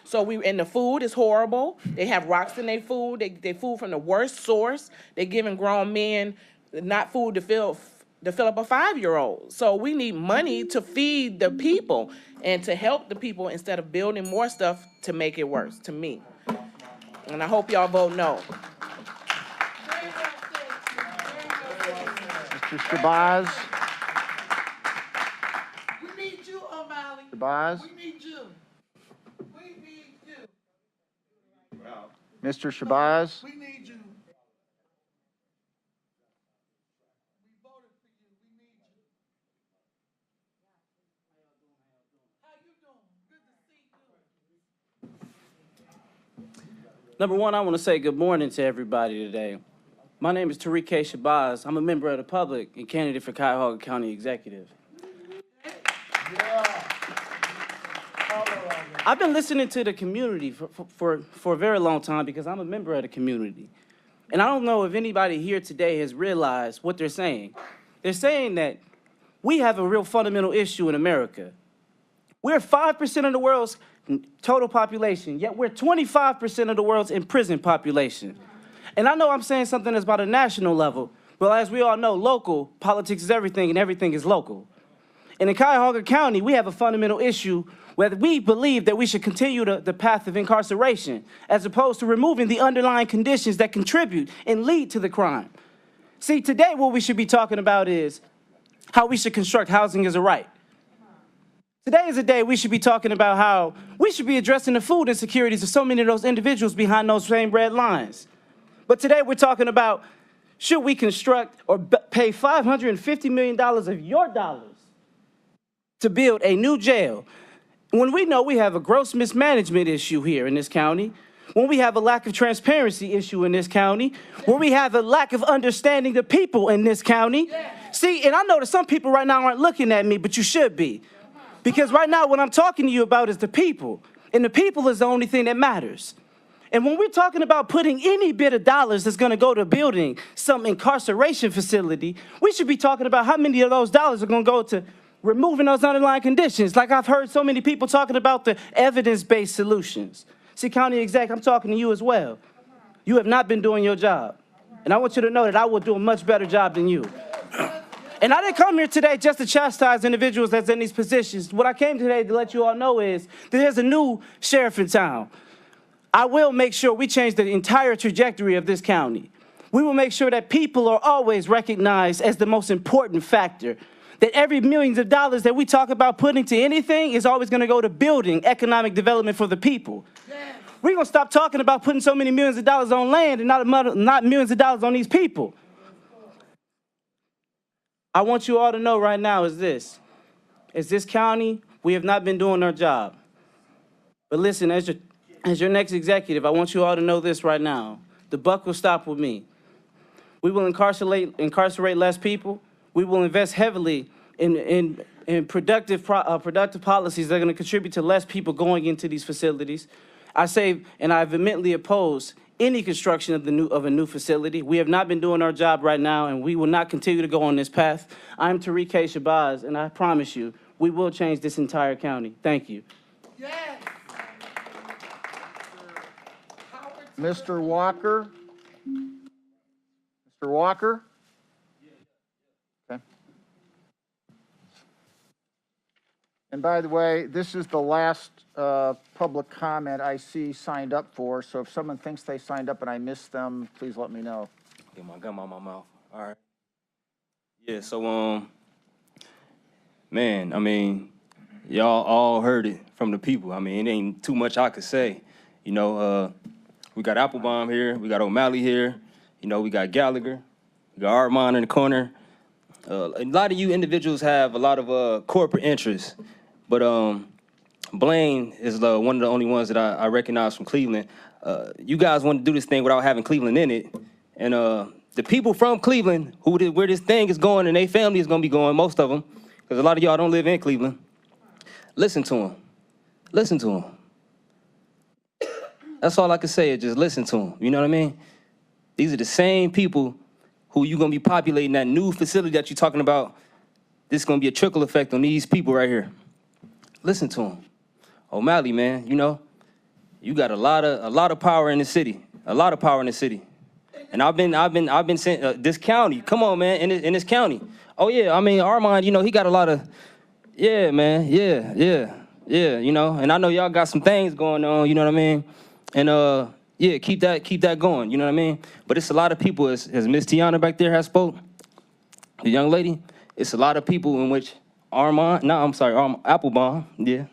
So and the food is horrible. They have rocks in their food. They food from the worst source. They're giving grown men not food to fill up a 5-year-old. So we need money to feed the people and to help the people instead of building more stuff to make it worse, to me. And I hope y'all vote no. Mr. Shabazz? We need you, O'Malley. Shabazz? We need you. We need you. Mr. Shabazz? We need you. Number one, I want to say good morning to everybody today. My name is Tariq K. Shabazz. I'm a member of the public and candidate for Cuyahoga County Executive. I've been listening to the community for a very long time because I'm a member of the community. And I don't know if anybody here today has realized what they're saying. They're saying that we have a real fundamental issue in America. We're 5% of the world's total population, yet we're 25% of the world's imprisoned population. And I know I'm saying something that's about a national level, but as we all know, local politics is everything and everything is local. And in Cuyahoga County, we have a fundamental issue where we believe that we should continue the path of incarceration as opposed to removing the underlying conditions that contribute and lead to the crime. See, today what we should be talking about is how we should construct housing as a right. Today is a day we should be talking about how we should be addressing the food insecurities of so many of those individuals behind those same red lines. But today we're talking about, should we construct or pay $550 million of your dollars to build a new jail when we know we have a gross mismanagement issue here in this county, when we have a lack of transparency issue in this county, when we have a lack of understanding the people in this county? See, and I know that some people right now aren't looking at me, but you should be. Because right now what I'm talking to you about is the people, and the people is the only thing that matters. And when we're talking about putting any bit of dollars that's going to go to building some incarceration facility, we should be talking about how many of those dollars are going to go to removing those underlying conditions. Like I've heard so many people talking about the evidence-based solutions. See, County Exec, I'm talking to you as well. You have not been doing your job. And I want you to know that I will do a much better job than you. And I didn't come here today just to chastise individuals that's in these positions. What I came today to let you all know is that there's a new sheriff in town. I will make sure we change the entire trajectory of this county. We will make sure that people are always recognized as the most important factor. That every millions of dollars that we talk about putting to anything is always going to go to building economic development for the people. We're going to stop talking about putting so many millions of dollars on land and not millions of dollars on these people. I want you all to know right now is this. As this county, we have not been doing our job. But listen, as your next executive, I want you all to know this right now. The buck will stop with me. We will incarcerate less people. We will invest heavily in productive policies that are going to contribute to less people going into these facilities. I say, and I vehemently oppose any construction of a new facility. We have not been doing our job right now, and we will not continue to go on this path. I'm Tariq K. Shabazz, and I promise you, we will change this entire county. Thank you. Yes. Mr. Walker? Mr. Walker? Okay. And by the way, this is the last public comment I see signed up for, so if someone thinks they signed up and I missed them, please let me know. Get my gum out my mouth. All right. Yeah, so, man, I mean, y'all all heard it from the people. I mean, it ain't too much I could say. You know, we got Applebaum here, we got O'Malley here, you know, we got Gallagher, we got Armand in the corner. A lot of you individuals have a lot of corporate interests, but Blaine is one of the only ones that I recognize from Cleveland. You guys want to do this thing without having Cleveland in it, and the people from Cleveland, where this thing is going and their family is going to be going, most of them, because a lot of y'all don't live in Cleveland, listen to them. Listen to them. That's all I can say is just listen to them. You know what I mean? These are the same people who you're going to be populating that new facility that you're talking about. This is going to be a trickle effect on these people right here. Listen to them. O'Malley, man, you know, you got a lot of power in the city. A lot of power in the city. And I've been sent this county. Come on, man, in this county. Oh yeah, I mean Armand, you know, he got a lot of, yeah, man, yeah, you know. And I know y'all got some things going on, you know what I mean. And yeah, keep that going, you know what I mean. But it's a lot of people, as Miss Tiana back there has spoke, the young lady. It's a lot of people in which Applebaum, yeah.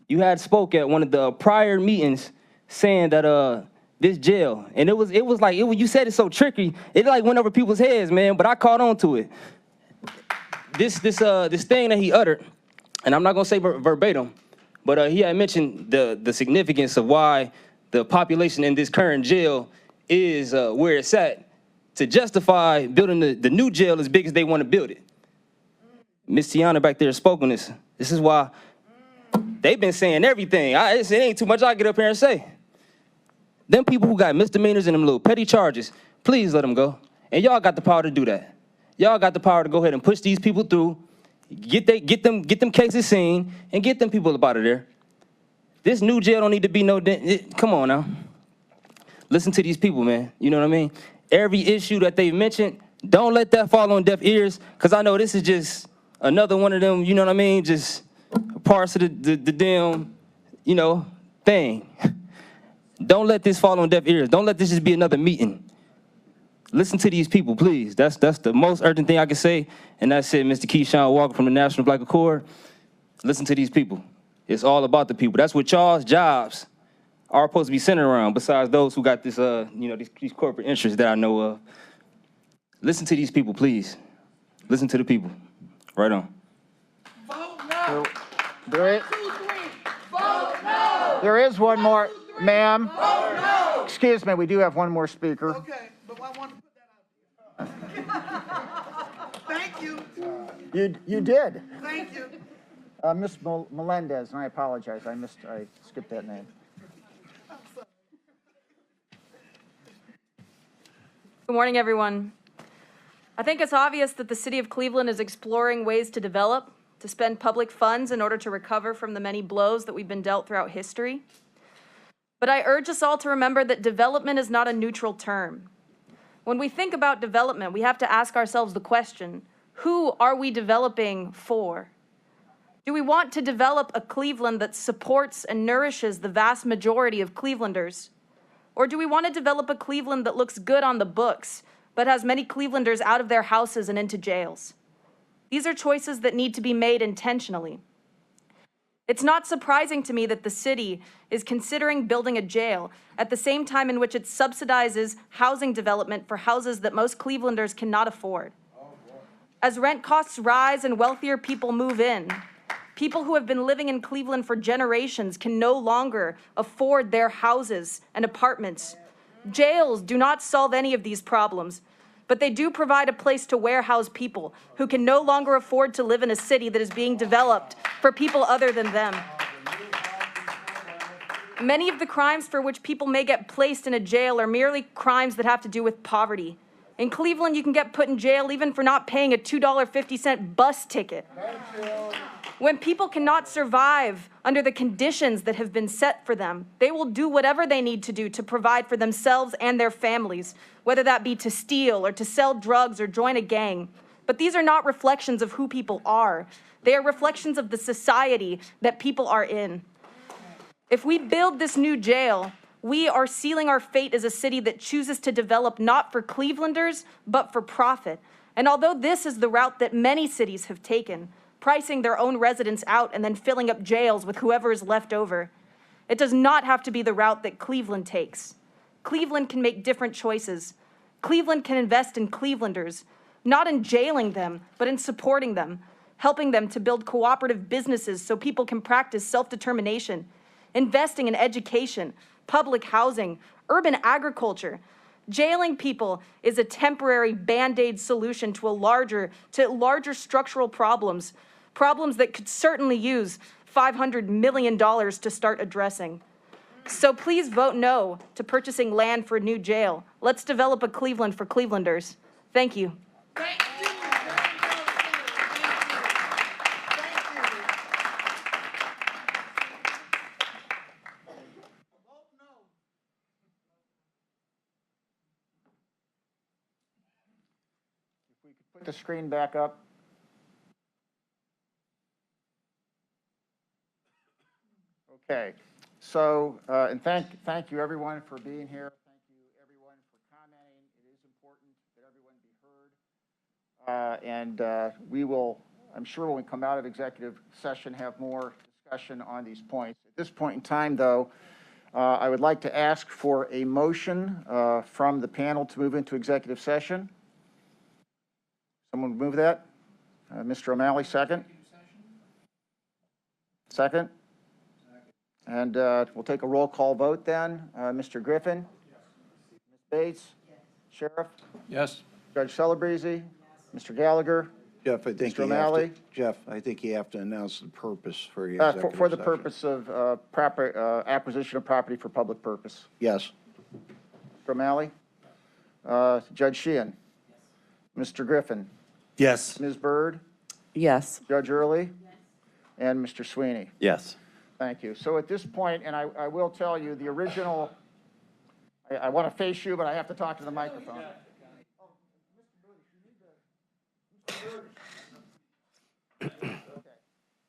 You had spoke at one of the prior meetings saying that this jail, and it was like you said it so tricky, it like went over people's heads, man. But I caught on to it. This thing that he uttered, and I'm not gonna say verbatim, but he had mentioned the significance of why the population in this current jail is where it's at to justify building the new jail as big as they want to build it. Miss Tiana back there spoke on this. This is why they've been saying everything. It ain't too much I get up here and say. Them people who got misdemeanors and them little petty charges, please let them go. And y'all got the power to do that. Y'all got the power to go ahead and push these people through, get them cases seen, and get them people up out of there. This new jail don't need to be come on now. Listen to these people, man. You know what I mean? Every issue that they've mentioned, don't let that fall on deaf ears, because I know this is just another one of them, you know what I mean, just parts of the damn, you know, thing. Don't let this fall on deaf ears. Don't let this just be another meeting. Listen to these people, please. That's the most urgent thing I can say, and that's it, Mr. Keyshawn Walker from the National Black Accord. Listen to these people. It's all about the people. That's what y'all's jobs are supposed to be centered around, besides those who got this, you know, these corporate interests that I know of. Listen to these people, please. Listen to the people. Right on. Vote no. There is one more, ma'am. Vote no. Excuse me, we do have one more speaker. Okay, but I want to put that out there. Thank you. You did. Thank you. Ms. Melendez, and I apologize, I skipped that name. Good morning, everyone. I think it's obvious that the city of Cleveland is exploring ways to develop, to spend public funds in order to recover from the many blows that we've been dealt throughout history. But I urge us all to remember that development is not a neutral term. When we think about development, we have to ask ourselves the question, who are we developing for? Do we want to develop a Cleveland that supports and nourishes the vast majority of Clevelanders? Or do we want to develop a Cleveland that looks good on the books, but has many Clevelanders out of their houses and into jails? These are choices that need to be made intentionally. It's not surprising to me that the city is considering building a jail at the same time in which it subsidizes housing development for houses that most Clevelanders cannot afford. As rent costs rise and wealthier people move in, people who have been living in Cleveland for generations can no longer afford their houses and apartments. Jails do not solve any of these problems, but they do provide a place to warehouse people who can no longer afford to live in a city that is being developed for people other than them. Many of the crimes for which people may get placed in a jail are merely crimes that have to do with poverty. In Cleveland, you can get put in jail even for not paying a $2.50 bus ticket. When people cannot survive under the conditions that have been set for them, they will do whatever they need to do to provide for themselves and their families, whether that be to steal or to sell drugs or join a gang. But these are not reflections of who people are. They are reflections of the society that people are in. If we build this new jail, we are sealing our fate as a city that chooses to develop not for Clevelanders, but for profit. And although this is the route that many cities have taken, pricing their own residents out and then filling up jails with whoever is left over, it does not have to be the route that Cleveland takes. Cleveland can make different choices. Cleveland can invest in Clevelanders, not in jailing them, but in supporting them, helping them to build cooperative businesses so people can practice self-determination, investing in education, public housing, urban agriculture. Jailing people is a temporary Band-Aid solution to larger structural problems that could certainly use $500 million to start addressing. So please vote no to purchasing land for a new jail. Let's develop a Cleveland for Clevelanders. Thank you. Put the screen back up. Okay, so, and thank you everyone for being here. Thank you everyone for commenting. It is important that everyone be heard. We will, I'm sure when we come out of executive session, have more discussion on these points. At this point in time, though, I would like to ask for a motion from the panel to move into executive session. Someone move that? Mr. O'Malley, second? Second? And we'll take a roll call vote then. Mr. Griffin? Ms. Bates? Sheriff? Yes. Judge Celebrezzi? Mr. Gallagher? Jeff, I think Mr. O'Malley? I think you have to announce the purpose for your For executive the session. purpose of proper acquisition of property for public purpose. Yes. Mr. O'Malley? Judge Sheehan? Mr. Griffin? Yes. Ms. Byrd? Yes. Judge Early? And Mr. Sweeney? Yes. Thank you. So at this point, and I will tell you, the original, I want to face you, but I have to talk to the microphone.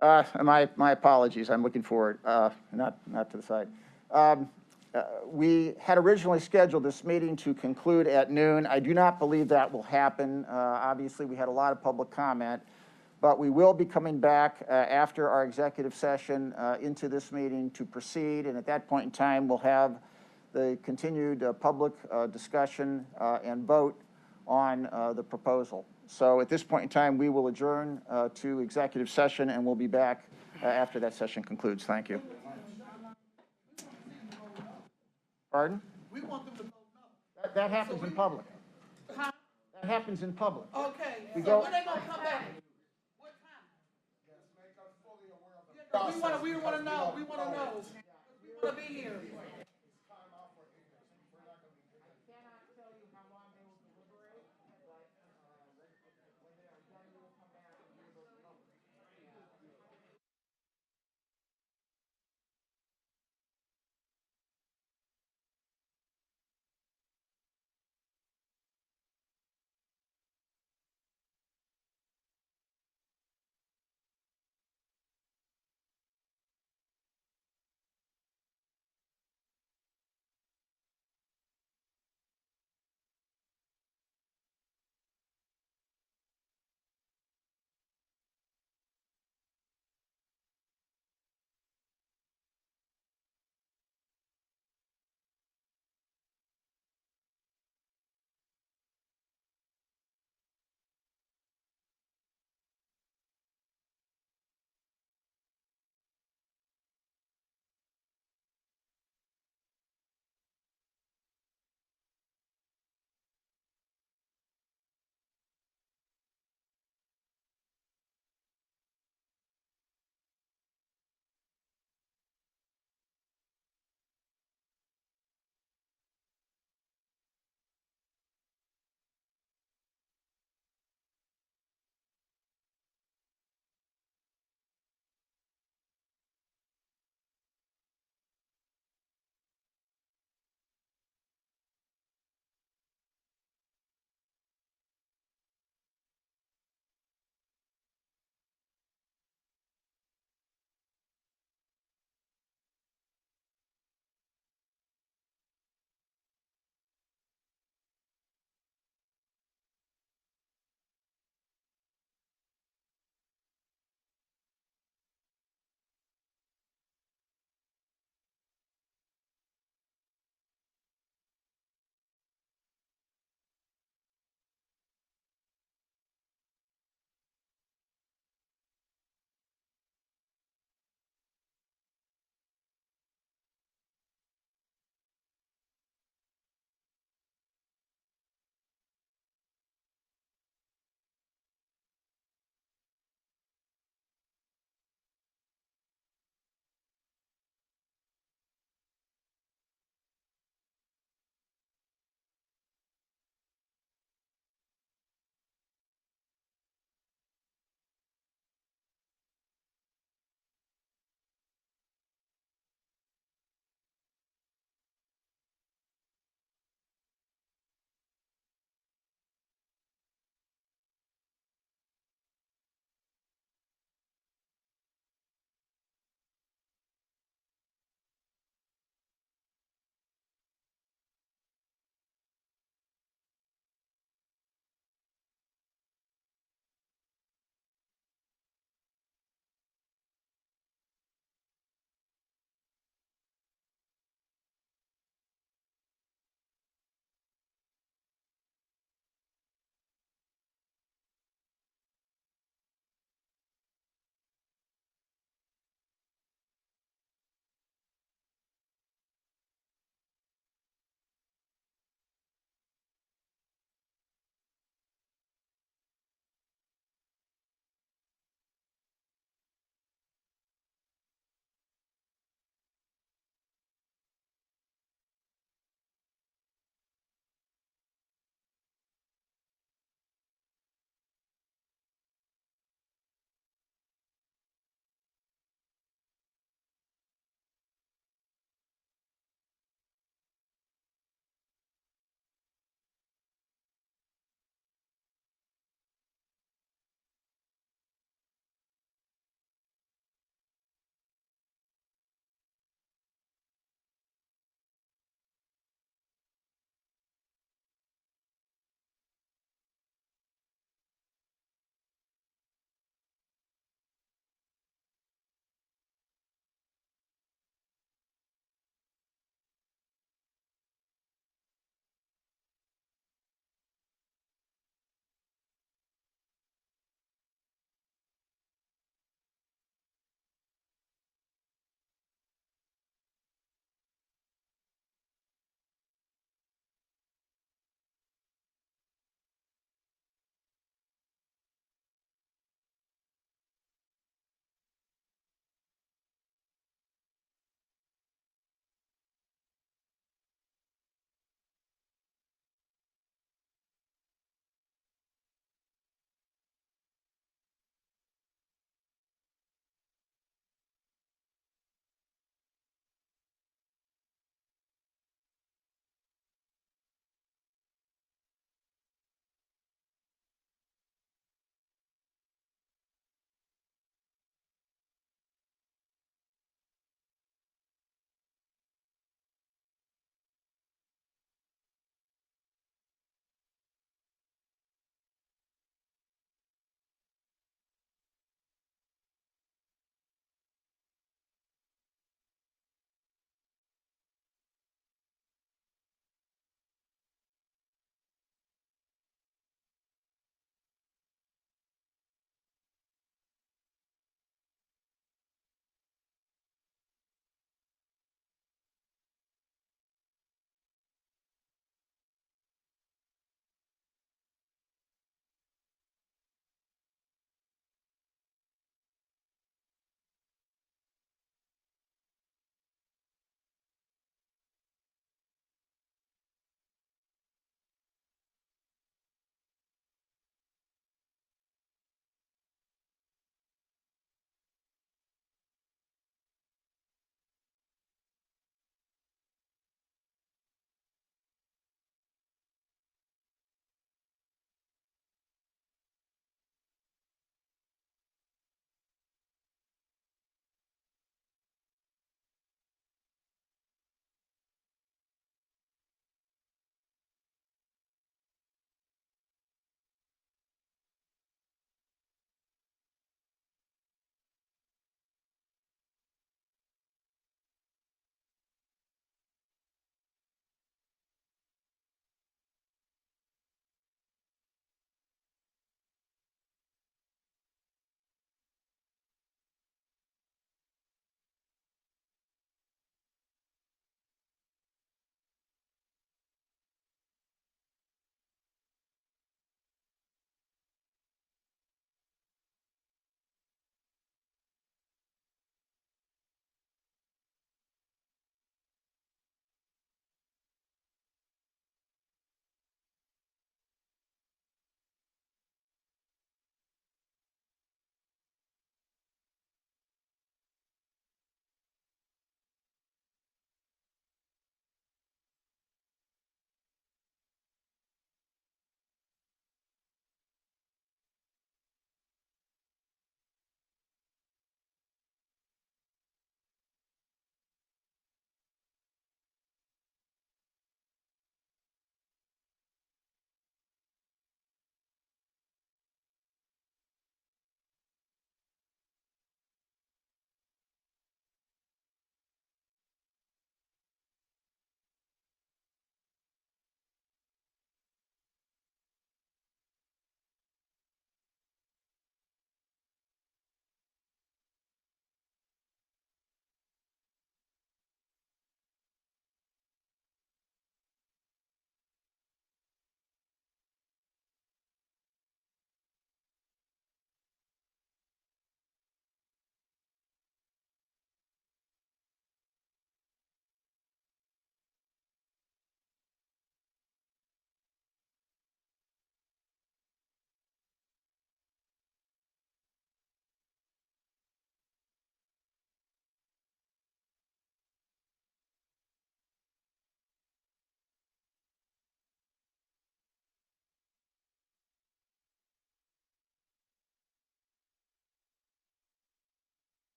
My apologies. I'm looking forward, not to the side. We had originally scheduled this meeting to conclude at noon. I do not believe that will happen. Obviously, we had a lot of public comment, but we will be coming back after our executive session into this meeting to proceed, and at that point in time, we'll have the continued public discussion and vote on the proposal. So at this point in time, we will adjourn to executive session, and we'll be back after that session concludes. Thank you. Pardon? We want them to vote no. That happens in public. That happens in public. Okay, We so go- when they gonna come back? What time? Yeah, we wanna know, we wanna be here.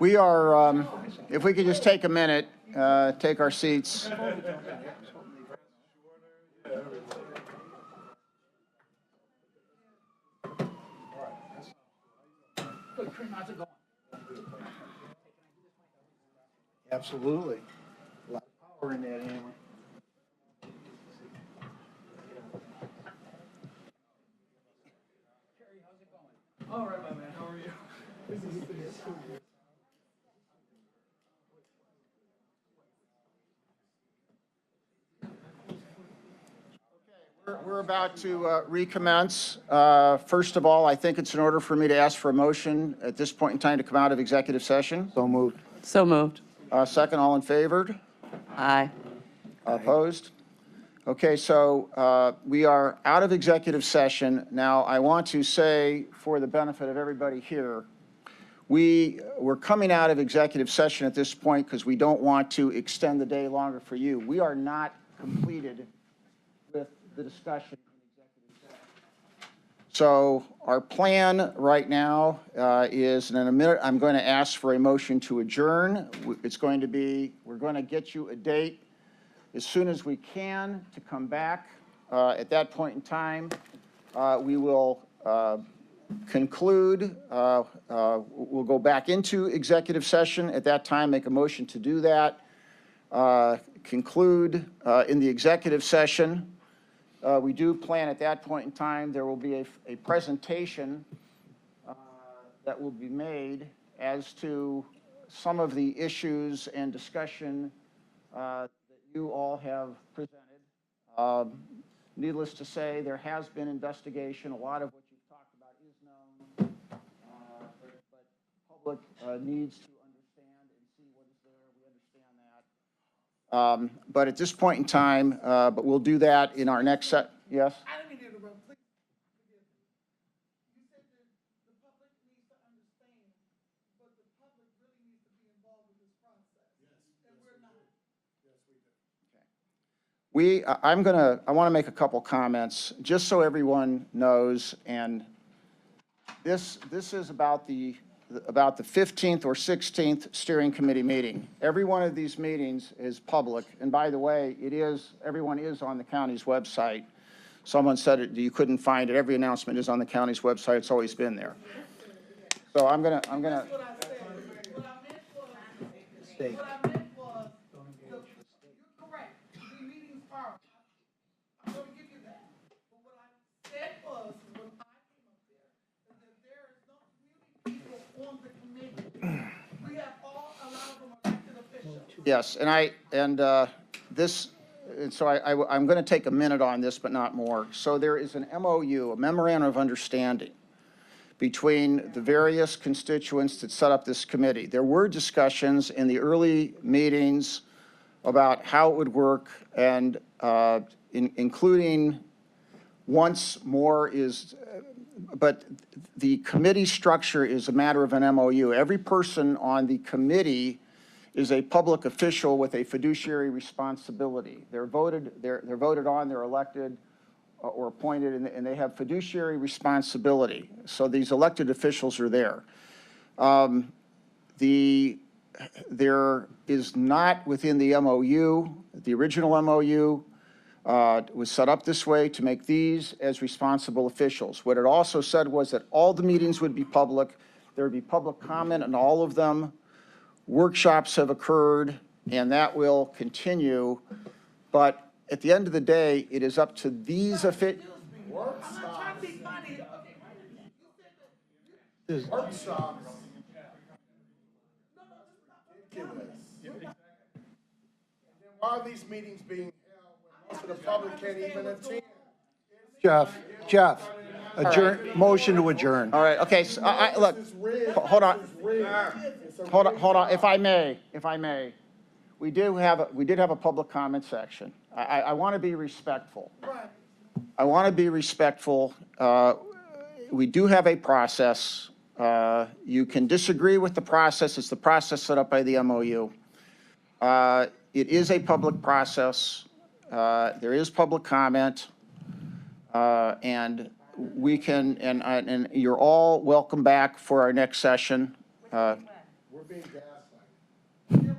We are, if we could just take a minute, take our seats. Absolutely. A lot of power in that hammer. All right, my man, how are you? We're about to recommence. First of all, I think it's in order for me to ask for a motion at this point in time to come out of executive session. So moved. So moved. Second, all in favor? Aye. Opposed? Okay, so we are out of executive session. Now, I want to say, for the benefit of everybody here, we're coming out of executive session at this point because we don't want to extend the day longer for you. We are not completed with the discussion in executive session. So our plan right now is, and in a minute, I'm going to ask for a motion to adjourn. It's going to be, we're going to get you a date as soon as we can to come back. At that point in time, we will conclude. We'll go back into executive session. At that time, make a motion to do that. Conclude in the executive session. We do plan at that point in time, there will be a presentation that will be made as to some of the issues and discussion that you all have presented. Needless to say, there has been investigation. A lot of what you've talked about is known, but public needs to understand and see what is there. We understand that. But at this point in time, but we'll do that in our next set. Yes? I didn't mean to interrupt. Please forgive me. You said that the public needs to understand, but the public really needs to be involved with this process. Yes. And we're not. Yes, we do. I want to make a couple comments, just so everyone knows, and this is about the 15th or 16th steering committee meeting. Every one of these meetings is public, and by the way, everyone is on the county's website. Someone said it, you couldn't find it. Every announcement is on the county's website. It's always been there. So I'm gonna. That's what I said. What I meant was, you're correct. The meetings are. I'm going to give you that. But what I said was, when I came up there, is that there is no really people on the committee. We have all allowed them elected officials. Yes, so I'm going to take a minute on this, but not more. So there is an MOU, a memorandum of understanding, between the various constituents that set up this committee. There were discussions in the early meetings about how it would work, and including once more but the committee structure is a matter of an MOU. Every person on the committee is a public official with a fiduciary responsibility. They're voted on, they're elected or appointed, and they have fiduciary responsibility. So these elected officials are there. There is not within the MOU, the original MOU was set up this way to make these as responsible officials. What it also said was that all the meetings would be public. There would be public comment on all of them. Workshops have occurred, and that will continue. But at the end of the day, it is up to these officials. I'm not trying to be funny. Okay, Workshops. Why are these meetings being held when most of the public can't even attend? Jeff, adjourn, motion to adjourn. All right, okay, so look, hold on, if I may. We did have a public comment section. I want to be respectful. I want to be respectful. We do have a process. You can disagree with the process. It's the process set up by the MOU. It is a public process. There is public comment. And we can, and you're all welcome back for our next session. We're being gaslighted.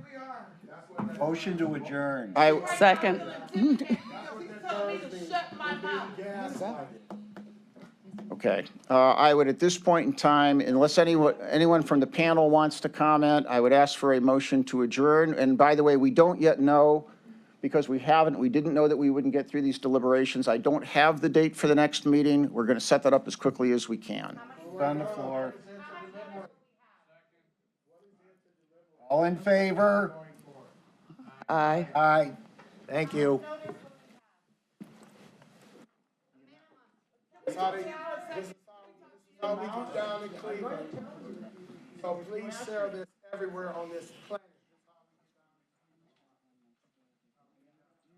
Motion to adjourn. Second. Okay. I would, at this point in time, unless anyone from the panel wants to comment, I would ask for a motion to adjourn. And by the way, we don't yet know, because we didn't know that we wouldn't get through these deliberations. I don't have the date for the next meeting. We're going to set that up as quickly as we can. On the floor. All in favor? Aye. Aye. Thank you. This is how we get down in Cleveland. So please share this everywhere on this planet.